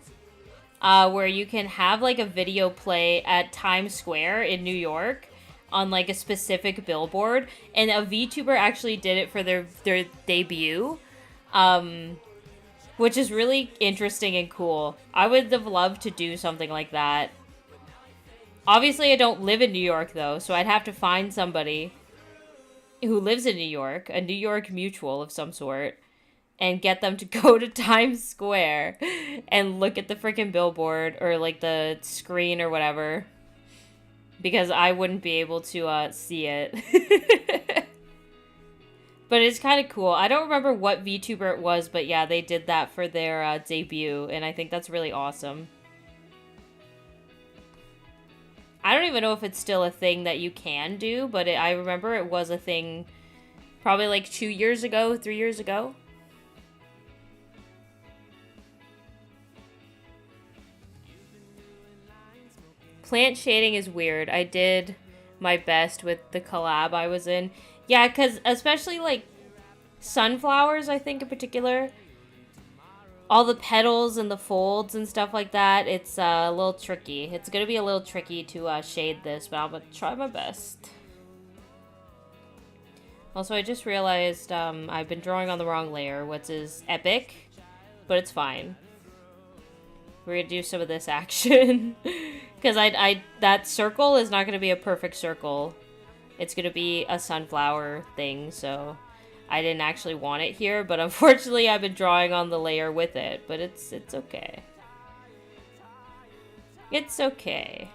where you can have like a video play at Times Square in New York on like a specific billboard, and a VTuber actually did it for their debut, which is really interesting and cool. I would have loved to do something like that. Obviously, I don't live in New York, though, so I'd have to find somebody who lives in New York, a New York mutual of some sort, and get them to go to Times Square and look at the freaking billboard or, like, the screen or whatever. Because I wouldn't be able to see it. But it's kind of cool. I don't remember what VTuber it was, but yeah, they did that for their debut, and I think that's really awesome. I don't even know if it's still a thing that you can do, but I remember it was a thing probably like 2 years ago, 3 years ago. Plant shading is weird. I did my best with the collab I was in. Yeah, because especially like sunflowers, I think in particular, all the petals and the folds and stuff like that, it's a little tricky. It's going to be a little tricky to shade this, but I'm going to try my best. Also, I just realized I've been drawing on the wrong layer, which is epic, but it's fine. We're going to do some of this action. Because that circle is not going to be a perfect circle. It's going to be a sunflower thing, so I didn't actually want it here, but unfortunately I've been drawing on the layer with it, but it's okay. It's okay.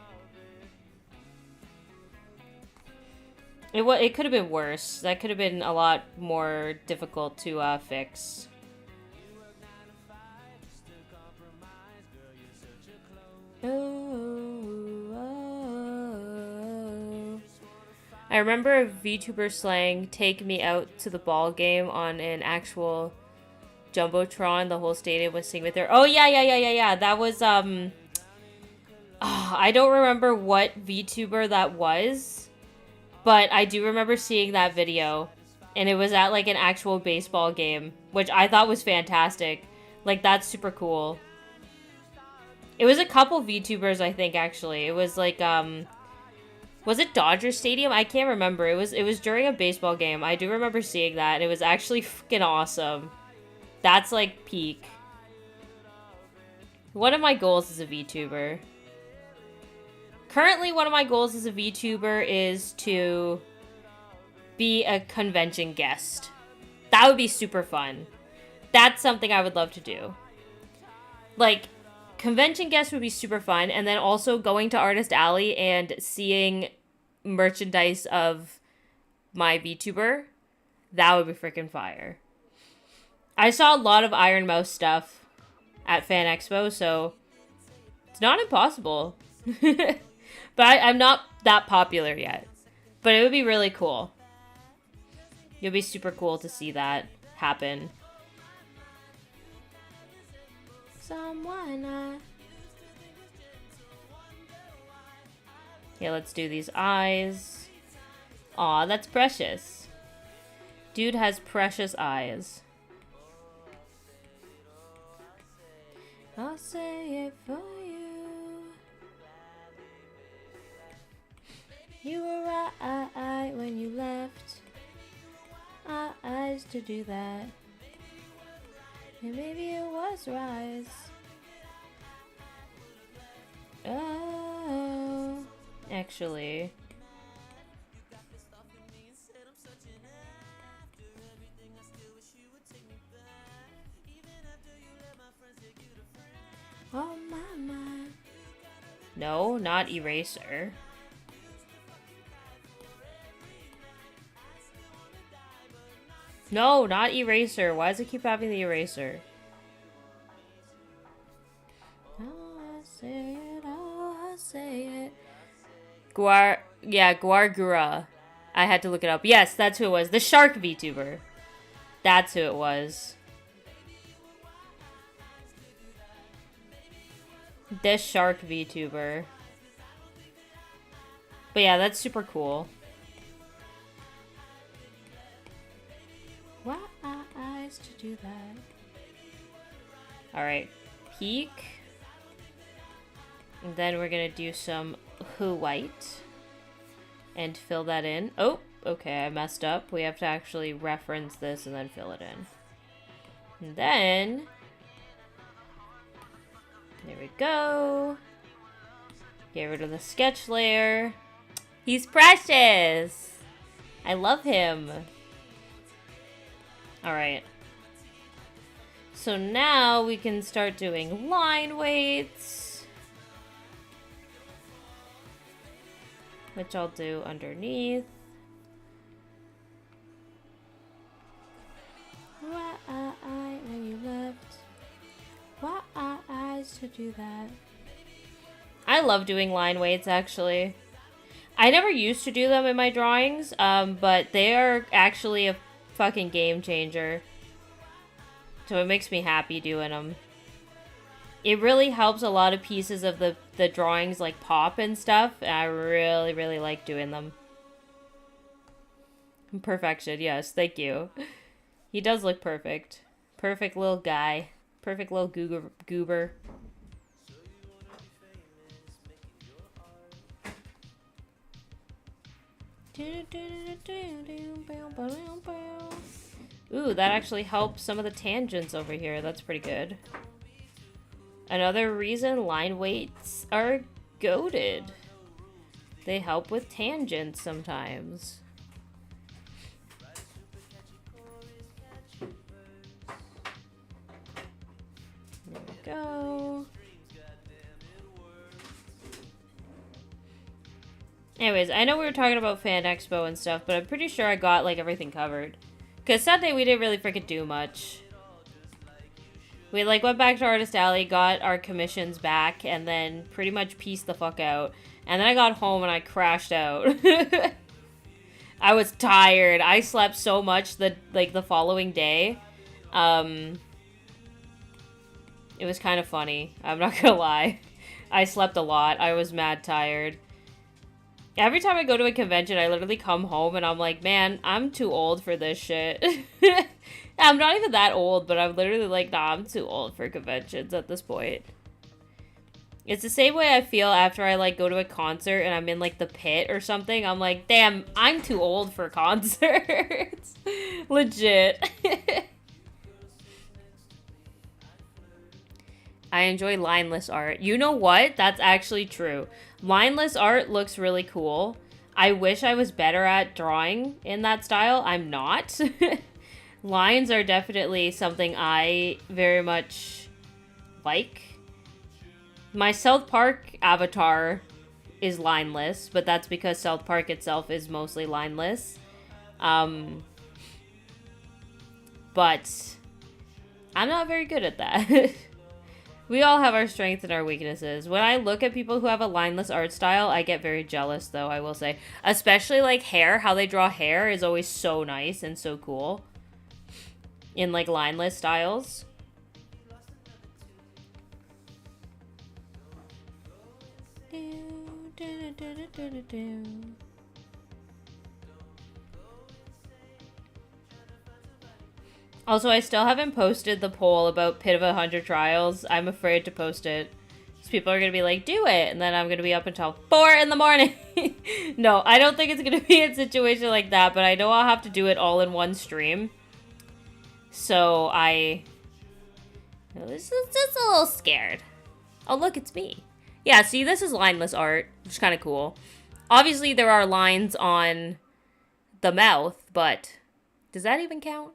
It could have been worse. That could have been a lot more difficult to fix. I remember a VTuber slang, "Take me out to the ball game" on an actual Jumbotron. The whole stadium was singing with her. Oh, yeah. That was, I don't remember what VTuber that was, but I do remember seeing that video. And it was at, like, an actual baseball game, which I thought was fantastic. Like, that's super cool. It was a couple VTubers, I think, actually. It was, like, was it Dodger Stadium? I can't remember. It was during a baseball game. I do remember seeing that, and it was actually freaking awesome. That's, like, peak. One of my goals as a VTuber. Currently, one of my goals as a VTuber is to be a convention guest. That would be super fun. That's something I would love to do. Like, convention guests would be super fun, and then also going to Artist Alley and seeing merchandise of my VTuber, that would be freaking fire. I saw a lot of Iron Mouse stuff at Fan Expo, so it's not impossible. But I'm not that popular yet. But it would be really cool. It would be super cool to see that happen. Someone Okay, let's do these eyes. Aw, that's precious. Dude has precious eyes. I'll say it for you. You were right when you left our eyes to do that. And maybe it was rise. Oh, actually. Oh, mama. No, not eraser. No, not eraser. Why does it keep having the eraser? Oh, I'll say it. Guargura. I had to look it up. Yes, that's who it was. The shark VTuber. That's who it was. The shark VTuber. But yeah, that's super cool. Why eyes to do that? Alright. Peak. And then we're gonna do some white. and fill that in. Oh, okay, I messed up. We have to actually reference this and then fill it in. And then, there we go. Get rid of the sketch layer. He's precious! I love him. Alright. So now we can start doing line weights, which I'll do underneath. Why I when you left? Why I to do that? I love doing line weights, actually. I never used to do them in my drawings, but they are actually a fucking game changer. So it makes me happy doing them. It really helps a lot of pieces of the drawings like pop and stuff. And I really, really like doing them. Perfection, yes, thank you. He does look perfect. Perfect little guy. Perfect little goober. Ooh, that actually helps some of the tangents over here. That's pretty good. Another reason line weights are goated. They help with tangents sometimes. There we go. Anyways, I know we were talking about Fan Expo and stuff, but I'm pretty sure I got, like, everything covered. Because Sunday we didn't really freaking do much. We, like, went back to Artist Alley, got our commissions back, and then pretty much pieced the fuck out. And then I got home and I crashed out. I was tired. I slept so much the following day. It was kind of funny. I'm not gonna lie. I slept a lot. I was mad tired. Every time I go to a convention, I literally come home and I'm like, man, I'm too old for this shit. I'm not even that old, but I'm literally like, nah, I'm too old for conventions at this point. It's the same way I feel after I, like, go to a concert and I'm in, like, the pit or something. I'm like, damn, I'm too old for concerts. Legit. I enjoy lineless art. You know what? That's actually true. Lineless art looks really cool. I wish I was better at drawing in that style. I'm not. Lines are definitely something I very much like. My South Park avatar is lineless, but that's because South Park itself is mostly lineless. But I'm not very good at that. We all have our strengths and our weaknesses. When I look at people who have a lineless art style, I get very jealous, though, I will say. Especially, like, hair. How they draw hair is always so nice and so cool. In, like, lineless styles. Also, I still haven't posted the poll about Pit of 100 Trials. I'm afraid to post it. Because people are going to be like, do it! And then I'm going to be up until 4 in the morning. No, I don't think it's going to be a situation like that, but I know I'll have to do it all in one stream. So I was just a little scared. Oh, look, it's me. Yeah, see, this is lineless art, which is kind of cool. Obviously, there are lines on the mouth, but does that even count?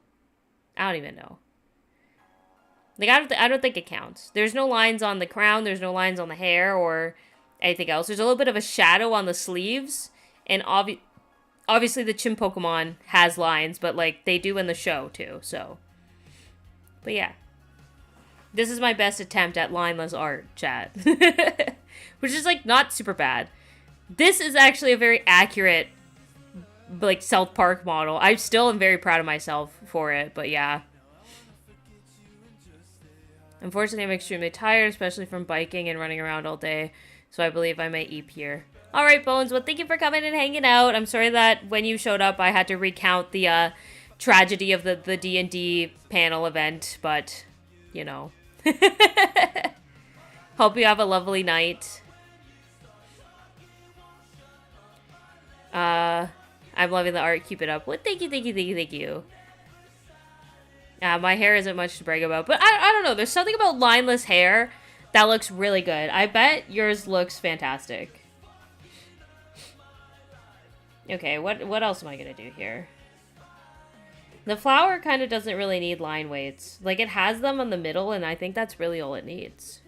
I don't even know. Like, I don't think it counts. There's no lines on the crown. There's no lines on the hair or anything else. There's a little bit of a shadow on the sleeves. And obviously the Chim Pokemon has lines, but, like, they do in the show, too, so. But, yeah. This is my best attempt at lineless art, chat. Which is, like, not super bad. This is actually a very accurate, like, South Park model. I still am very proud of myself for it, but yeah. Unfortunately, I'm extremely tired, especially from biking and running around all day, so I believe I may eep here. Alright, Bones, well, thank you for coming and hanging out. I'm sorry that when you showed up, I had to recount the tragedy of the D&D panel event, but, you know. Hope you have a lovely night. I'm loving the art. Keep it up. Well, thank you, thank you, thank you, thank you. My hair isn't much to brag about, but I don't know. There's something about lineless hair that looks really good. I bet yours looks fantastic. Okay, what else am I gonna do here? The flower kind of doesn't really need line weights. Like, it has them on the middle, and I think that's really all it needs.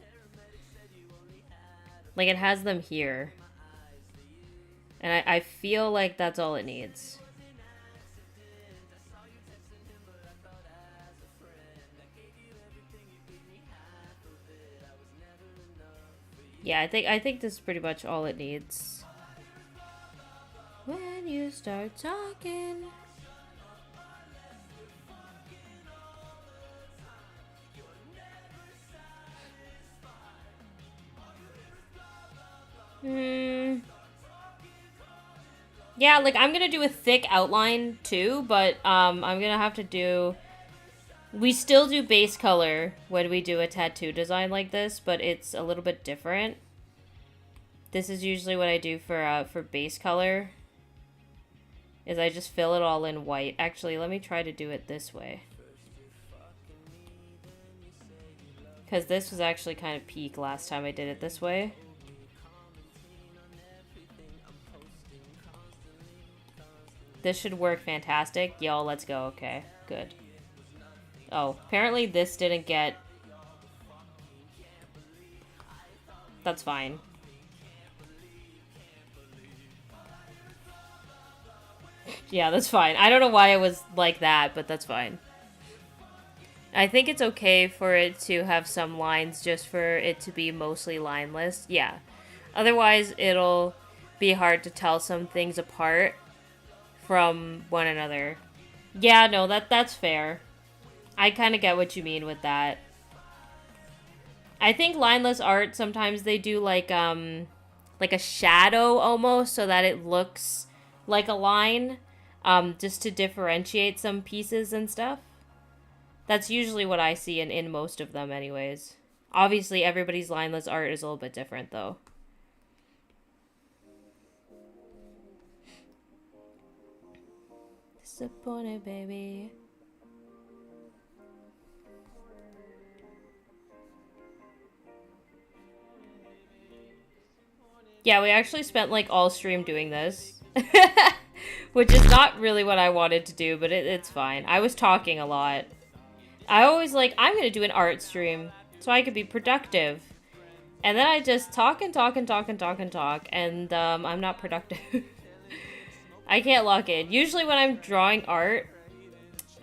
Like, it has them here. And I feel like that's all it needs. Yeah, I think this is pretty much all it needs. When you start talking. Yeah, like, I'm gonna do a thick outline too, but I'm gonna have to do... We still do base color when we do a tattoo design like this, but it's a little bit different. This is usually what I do for base color. Is I just fill it all in white. Actually, let me try to do it this way. Because this was actually kind of peak last time I did it this way. This should work fantastic. Yo, let's go. Okay, good. Oh, apparently this didn't get... That's fine. Yeah, that's fine. I don't know why it was like that, but that's fine. I think it's okay for it to have some lines just for it to be mostly lineless. Yeah. Otherwise, it'll be hard to tell some things apart from one another. Yeah, no, that's fair. I kind of get what you mean with that. I think lineless art, sometimes they do like a shadow almost so that it looks like a line, just to differentiate some pieces and stuff. That's usually what I see in most of them anyways. Obviously, everybody's lineless art is a little bit different though. Disappointed, baby. Yeah, we actually spent like all stream doing this. Which is not really what I wanted to do, but it's fine. I was talking a lot. I always like, I'm gonna do an art stream so I could be productive. And then I just talk and talk and talk and talk and talk, and I'm not productive. I can't lock in. Usually when I'm drawing art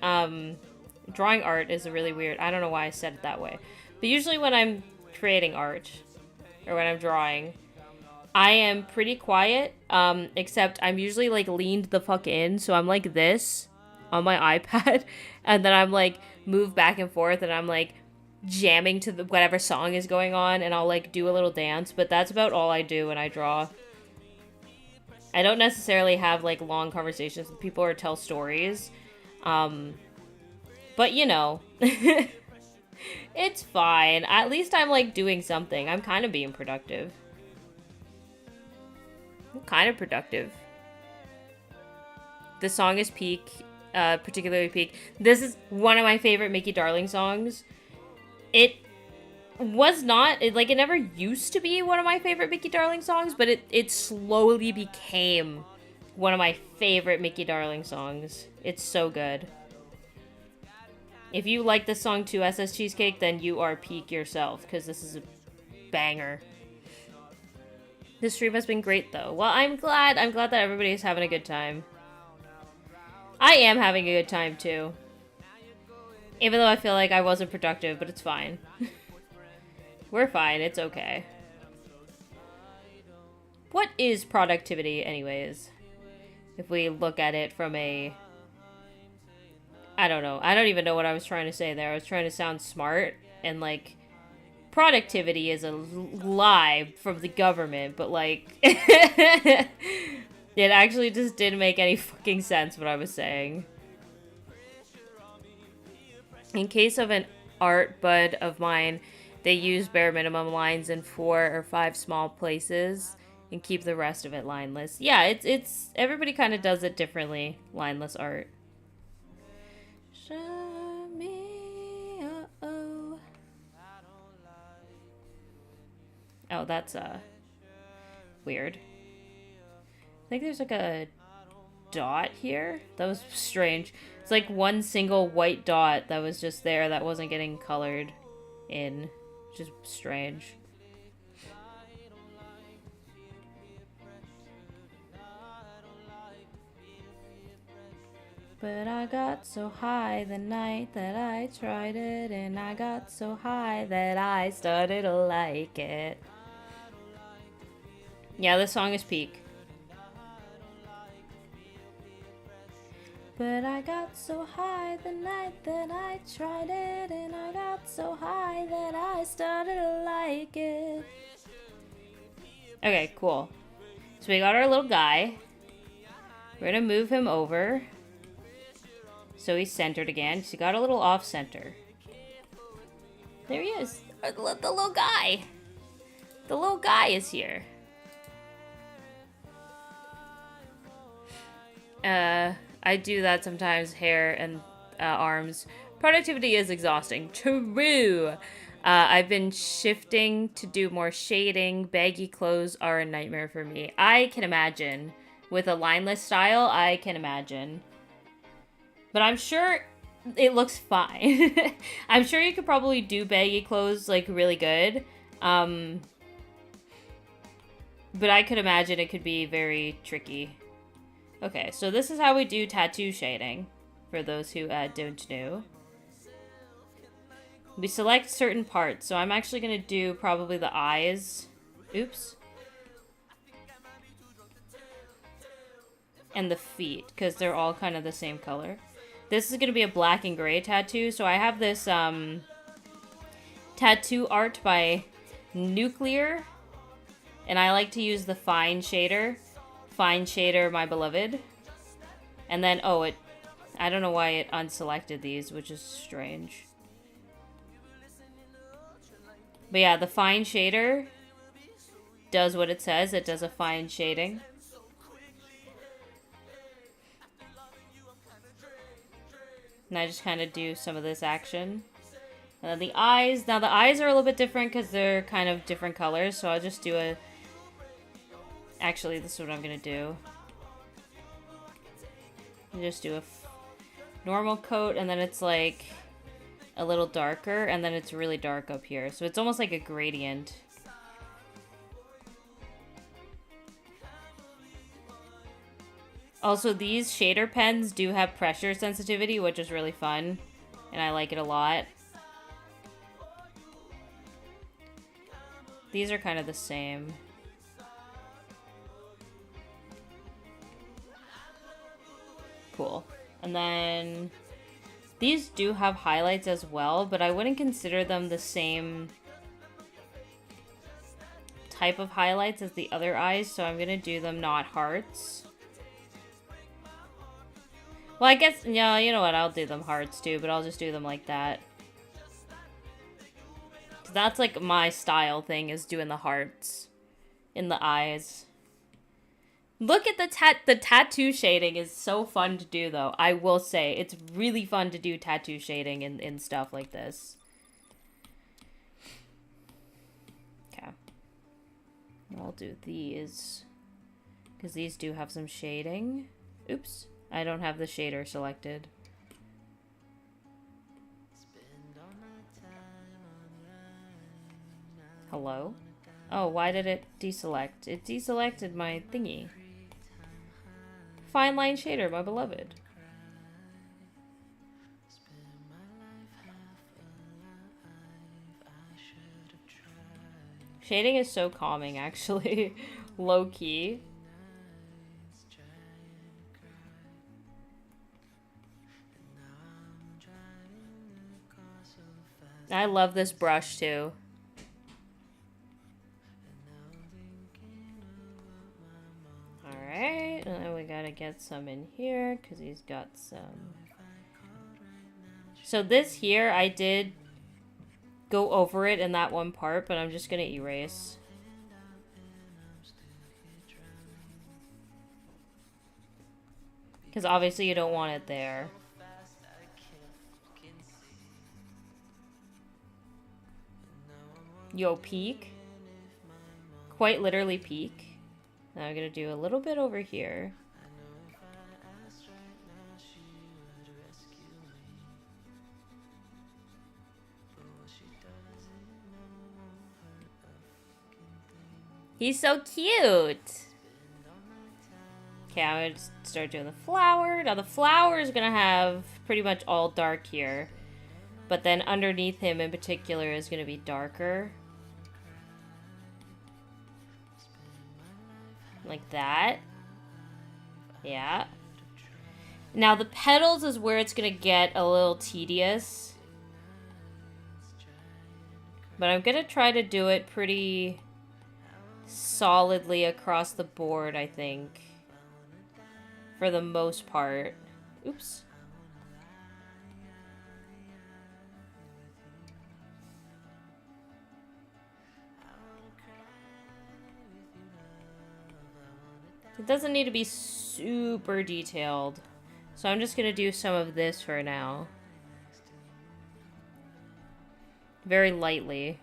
is a really weird... I don't know why I said it that way. But usually when I'm creating art, or when I'm drawing, I am pretty quiet, except I'm usually, like, leaned the fuck in, so I'm like this on my iPad, and then I'm, like, move back and forth, and I'm, like, jamming to whatever song is going on, and I'll, like, do a little dance, but that's about all I do when I draw. I don't necessarily have, like, long conversations with people or tell stories, but, you know, it's fine. At least I'm, like, doing something. I'm kind of being productive. I'm kind of productive. The song is peak, particularly peak. This is one of my favorite Mickey Darling songs. It was not, it never used to be one of my favorite Mickey Darling songs, but it slowly became one of my favorite Mickey Darling songs. It's so good. If you like this song too, SS Cheesecake, then you are peak yourself, because this is a banger. This stream has been great, though. Well, I'm glad that everybody's having a good time. I am having a good time, too. Even though I feel like I wasn't productive, but it's fine. We're fine. It's okay. What is productivity, anyways? If we look at it from a... I don't know. I don't even know what I was trying to say there. I was trying to sound smart and, like... Productivity is a lie from the government, but, like... it actually just didn't make any fucking sense what I was saying. In case of an art bud of mine, they use bare minimum lines in 4 or 5 small places and keep the rest of it lineless. Yeah, it's everybody kind of does it differently, lineless art. Show me, oh. Oh, that's weird. I think there's like a dot here. That was strange. It's like one single white dot that was just there that wasn't getting colored in. Just strange. But I got so high the night that I tried it, and I got so high that I started to like it. Yeah, this song is peak. But I got so high the night that I tried it, and I got so high that I started to like it. Okay, cool. So we got our little guy. We're gonna move him over. So he's centered again. So he got a little off center. There he is. The little guy. The little guy is here. I do that sometimes, hair and arms. Productivity is exhausting. True. I've been shifting to do more shading. Baggy clothes are a nightmare for me. I can imagine. With a lineless style, I can imagine. But I'm sure it looks fine. I'm sure you could probably do baggy clothes, like, really good. But I could imagine it could be very tricky. Okay, so this is how we do tattoo shading, for those who don't know. We select certain parts, so I'm actually going to do probably the eyes. Oops. And the feet, because they're all kind of the same color. This is going to be a black and gray tattoo, so I have this tattoo art by Nuclear, and I like to use the fine shader. Fine shader, my beloved. And then, oh, I don't know why it unselected these, which is strange. But yeah, the fine shader does what it says. It does a fine shading. And I just kind of do some of this action. And then the eyes. Now the eyes are a little bit different because they're kind of different colors. So I'll just do a... Actually, this is what I'm going to do. Just do a normal coat, and then it's like a little darker, and then it's really dark up here. So it's almost like a gradient. Also, these shader pens do have pressure sensitivity, which is really fun, and I like it a lot. These are kind of the same. Cool. And then these do have highlights as well, but I wouldn't consider them the same type of highlights as the other eyes, so I'm gonna do them not hearts. Well, I guess, yeah, you know what, I'll do them hearts too, but I'll just do them like that. So that's like my style thing, is doing the hearts in the eyes. Look at the tattoo shading is so fun to do, though. I will say, it's really fun to do tattoo shading in stuff like this. Okay. I'll do these, because these do have some shading. Oops. I don't have the shader selected. Hello? Oh, why did it deselect? It deselected my thingy. Fine line shader, my beloved. Shading is so calming, actually. Low key. I love this brush too. Alright, and then we gotta get some in here because he's got some. So this here, I did go over it in that one part, but I'm just gonna erase. Because obviously you don't want it there. Yo, peek. Quite literally peek. Now I'm gonna do a little bit over here. He's so cute! Okay, I'm gonna start doing the flower. Now the flower is gonna have pretty much all dark here. But then underneath him in particular is gonna be darker. Like that. Yeah. Now the petals is where it's gonna get a little tedious. But I'm gonna try to do it pretty solidly across the board, I think. For the most part. Oops. It doesn't need to be super detailed. So I'm just gonna do some of this for now. Very lightly.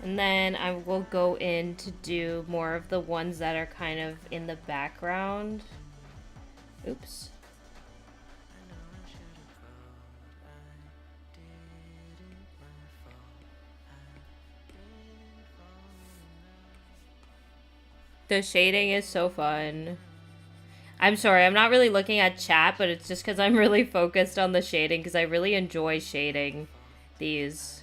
And then I will go in to do more of the ones that are kind of in the background. Oops. The shading is so fun. I'm sorry, I'm not really looking at chat, but it's just because I'm really focused on the shading because I really enjoy shading these.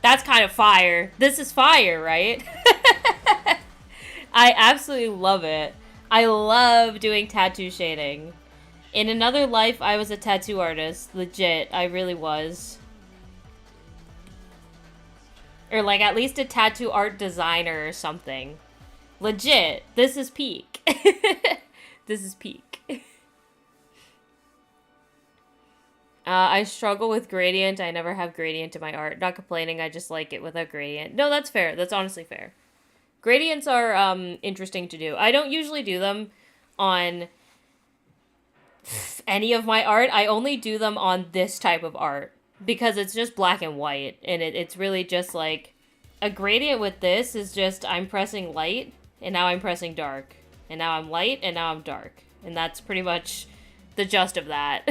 That's kind of fire. This is fire, right? I absolutely love it. I love doing tattoo shading. In another life, I was a tattoo artist. Legit, I really was. Or like at least a tattoo art designer or something. Legit, this is peak. This is peak. I struggle with gradient. I never have gradient in my art. Not complaining, I just like it without gradient. No, that's fair. That's honestly fair. Gradients are interesting to do. I don't usually do them on any of my art. I only do them on this type of art because it's just black and white. And it's really just like a gradient with this is just I'm pressing light and now I'm pressing dark. And now I'm light and now I'm dark. And that's pretty much the gist of that.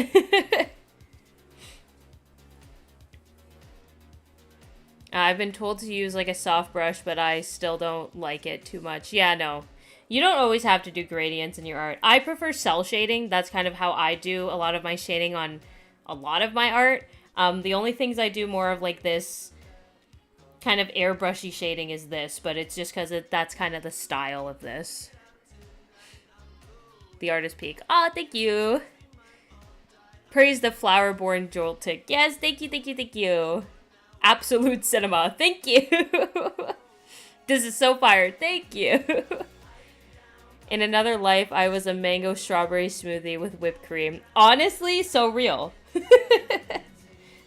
I've been told to use like a soft brush, but I still don't like it too much. Yeah, no. You don't always have to do gradients in your art. I prefer cell shading. That's kind of how I do a lot of my shading on a lot of my art. The only things I do more of like this kind of airbrushy shading is this, but it's just because that's kind of the style of this. The artist peak. Oh, thank you. Praise the flower-born Joltic. Yes, thank you, thank you, thank you. Absolute cinema. Thank you. This is so fire. Thank you. In another life, I was a mango strawberry smoothie with whipped cream. Honestly, so real.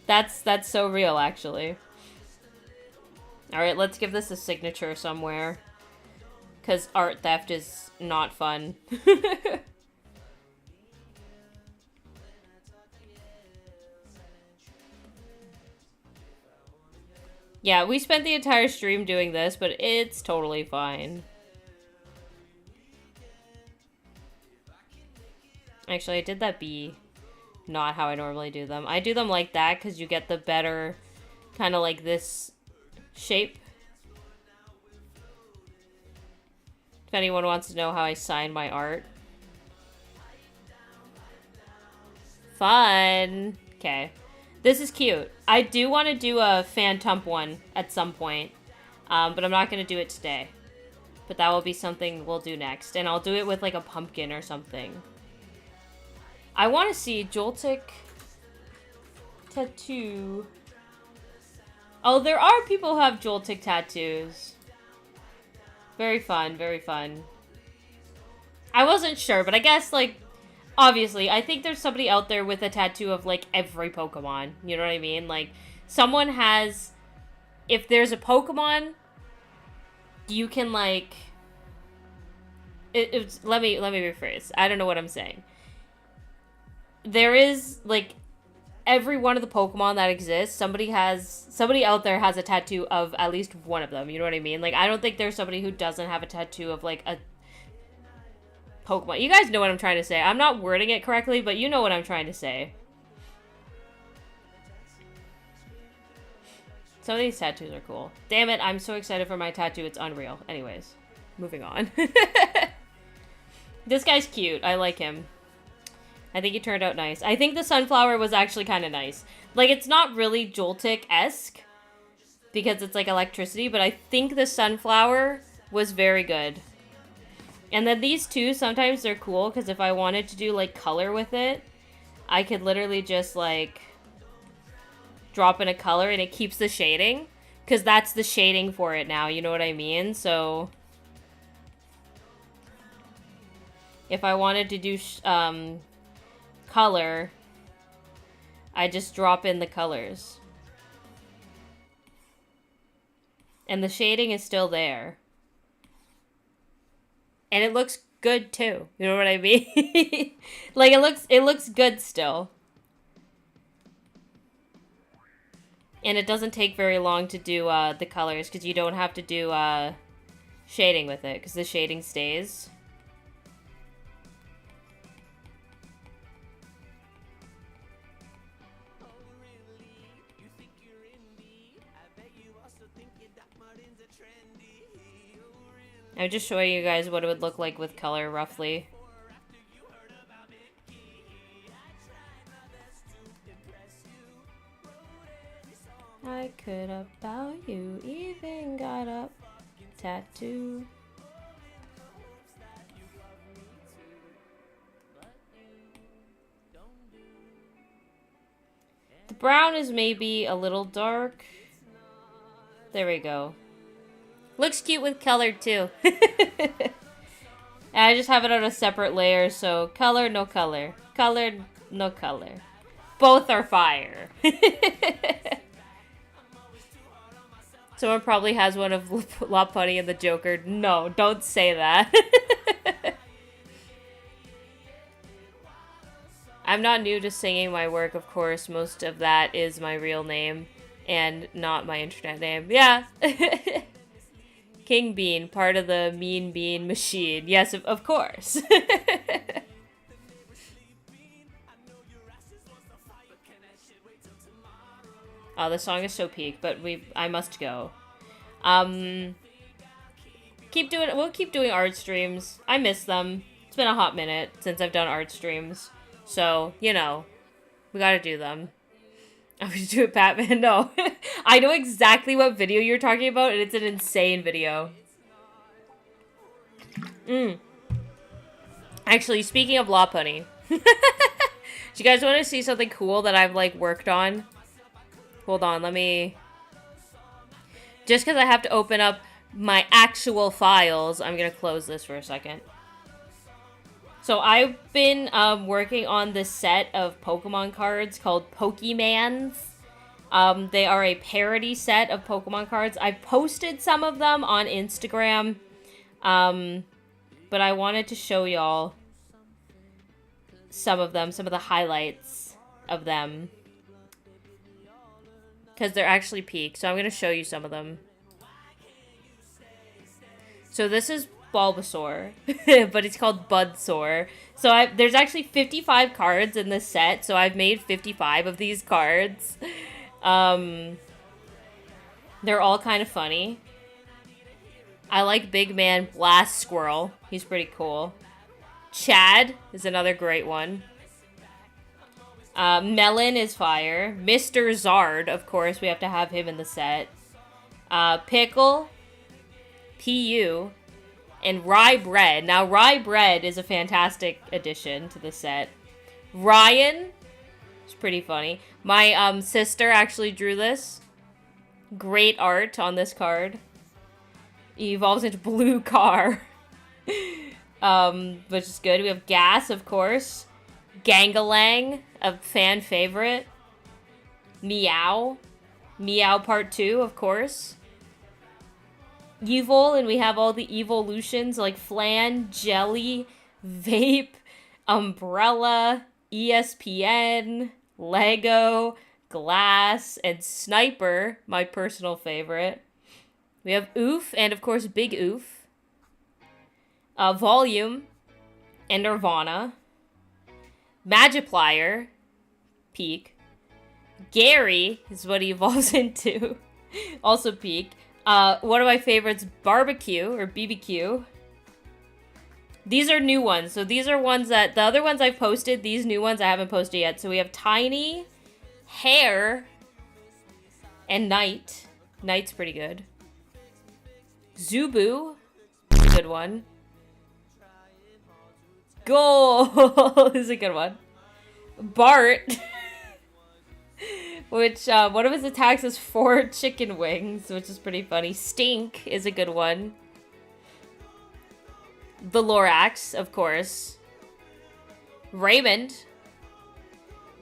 That's so real, actually. All right, let's give this a signature somewhere. Because art theft is not fun. Yeah, we spent the entire stream doing this, but it's totally fine. Actually, I did that B. Not how I normally do them. I do them like that because you get the better kind of like this shape. If anyone wants to know how I sign my art. Fun. Okay. This is cute. I do want to do a Phantump one at some point, but I'm not going to do it today. But that will be something we'll do next. And I'll do it with like a pumpkin or something. I want to see Joltik tattoo. Oh, there are people who have Joltik tattoos. Very fun, very fun. I wasn't sure, but I guess, like, obviously, I think there's somebody out there with a tattoo of, like, every Pokemon. You know what I mean? Like, someone has... If there's a Pokemon, you can, like... Let me rephrase. I don't know what I'm saying. There is, like, every one of the Pokemon that exists, somebody out there has a tattoo of at least one of them. You know what I mean? Like, I don't think there's somebody who doesn't have a tattoo of, like, a Pokemon. You guys know what I'm trying to say. I'm not wording it correctly, but you know what I'm trying to say. Some of these tattoos are cool. Damn it, I'm so excited for my tattoo. It's unreal. Anyways, moving on. This guy's cute. I like him. I think he turned out nice. I think the sunflower was actually kind of nice. Like, it's not really Joltik-esque because it's like electricity, but I think the sunflower was very good. And then these two, sometimes they're cool because if I wanted to do like color with it, I could literally just like drop in a color and it keeps the shading because that's the shading for it now. You know what I mean? So if I wanted to do color, I just drop in the colors. And the shading is still there. And it looks good too. You know what I mean? Like it looks good still. And it doesn't take very long to do the colors because you don't have to do shading with it because the shading stays. I'm just showing you guys what it would look like with color, roughly. I could about you, even got a tattoo. The brown is maybe a little dark. There we go. Looks cute with color, too. And I just have it on a separate layer, so color, no color. Color, no color. Both are fire. Someone probably has one of Lopunny and the Joker. No, don't say that. I'm not new to singing my work, of course. Most of that is my real name and not my internet name. Yeah. King Bean, part of the Mean Bean machine. Yes, of course. Oh, the song is so peak, but I must go. We'll keep doing art streams. I miss them. It's been a hot minute since I've done art streams. So, you know, we gotta do them. I would do it, Batman. No. I know exactly what video you're talking about, and it's an insane video. Actually, speaking of Lopunny. Do you guys want to see something cool that I've, like, worked on? Hold on, let me... Just because I have to open up my actual files, I'm going to close this for a second. So I've been working on this set of Pokemon cards called Pokemans. They are a parody set of Pokemon cards. I posted some of them on Instagram, but I wanted to show y'all some of them, some of the highlights of them. Because they're actually peak, so I'm going to show you some of them. So this is Bulbasaur, but it's called Budsaur. So there's actually 55 cards in this set, so I've made 55 of these cards. They're all kind of funny. I like Big Man Blast Squirrel. He's pretty cool. Chad is another great one. Melon is fire. Mr. Zard, of course, we have to have him in the set. Pickle. PU. and rye bread. Now, rye bread is a fantastic addition to the set. Ryan, it's pretty funny. My sister actually drew this. Great art on this card. He evolves into blue car. Which is good. We have Gas, of course. Gangalang, a fan favorite. Meow. Meow Part 2, of course. Evil, and we have all the evolutions like Flan, Jelly, Vape, Umbrella, ESPN, Lego, Glass, and Sniper, my personal favorite. We have Oof, and of course Big Oof. Volume, and Nirvana. Magiplier, Peak. Gary is what he evolves into. Also Peak. One of my favorites, Barbecue, or BBQ. These are new ones. So these are ones that, the other ones I've posted, these new ones I haven't posted yet. So we have Tiny, Hair, and Night. Night's pretty good. Zubu, good one. Goal is a good one. Bart, which one of his attacks is 4 chicken wings, which is pretty funny. Stink is a good one. The Lorax, of course. Raymond.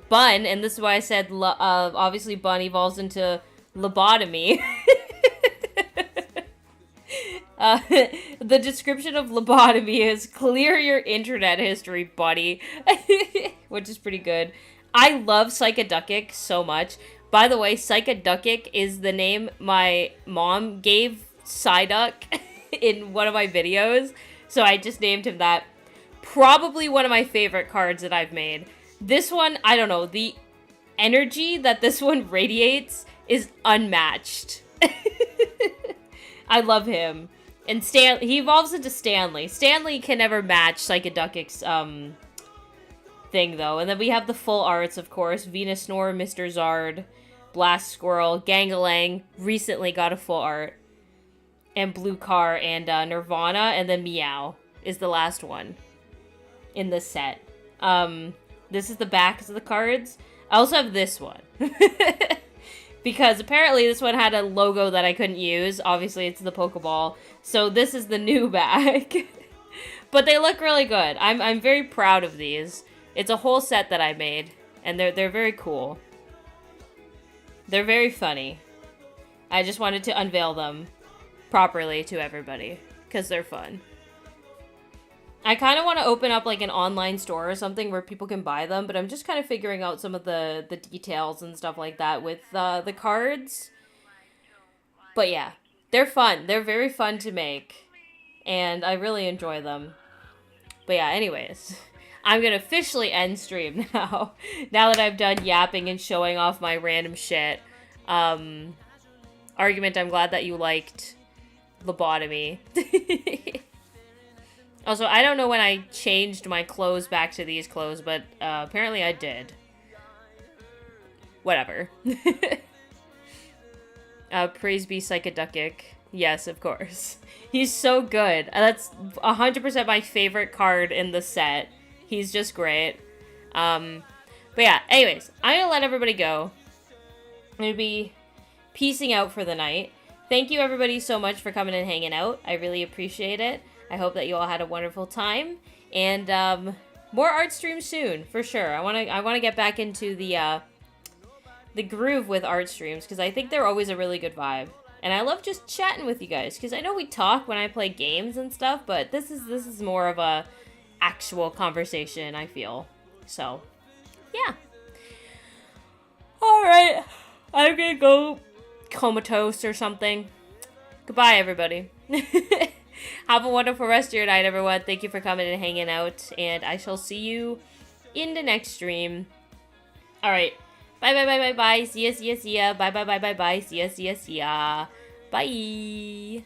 Bun, and this is why I said obviously Bun evolves into lobotomy. The description of lobotomy is clear your internet history, buddy. Which is pretty good. I love Psychoduckic so much. By the way, Psychoduckic is the name my mom gave Psyduck in one of my videos. So I just named him that. Probably one of my favorite cards that I've made. This one, I don't know, the energy that this one radiates is unmatched. I love him. And he evolves into Stanley. Stanley can never match Psychoduckic's thing, though. And then we have the full arts, of course. Venusaur, Mr. Zard, Blast Squirrel, Gangalang recently got a full art. And Blue Car and Nirvana, and then Meow is the last one in the set. This is the backs of the cards. I also have this one. Because apparently this one had a logo that I couldn't use. Obviously, it's the Pokeball. So this is the new bag. But they look really good. I'm very proud of these. It's a whole set that I made. And they're very cool. They're very funny. I just wanted to unveil them properly to everybody. Because they're fun. I kind of want to open up like an online store or something where people can buy them, but I'm just kind of figuring out some of the details and stuff like that with the cards. But yeah, they're fun. They're very fun to make, and I really enjoy them. But yeah, anyways, I'm going to officially end stream now, now that I've done yapping and showing off my random shit. Argument, I'm glad that you liked lobotomy. Also, I don't know when I changed my clothes back to these clothes, but apparently I did. Whatever. Praise be Psychoduckic. Yes, of course. He's so good. That's 100% my favorite card in the set. He's just great. But yeah, anyways, I'm gonna let everybody go. I'm gonna be peacing out for the night. Thank you everybody so much for coming and hanging out. I really appreciate it. I hope that you all had a wonderful time, and more art streams soon for sure. I want to get back into the groove with art streams because I think they're always a really good vibe, and I love just chatting with you guys because I know we talk when I play games and stuff, but this is more of a actual conversation, I feel. So yeah. All right, I'm gonna go comatose or something. Goodbye, everybody. Have a wonderful rest of your night, everyone. Thank you for coming and hanging out, and I shall see you in the next stream. Alright. Bye, bye, bye, bye, bye. See ya, see ya, see ya. Bye, bye, bye, bye, bye. See ya, see ya, see ya. Bye.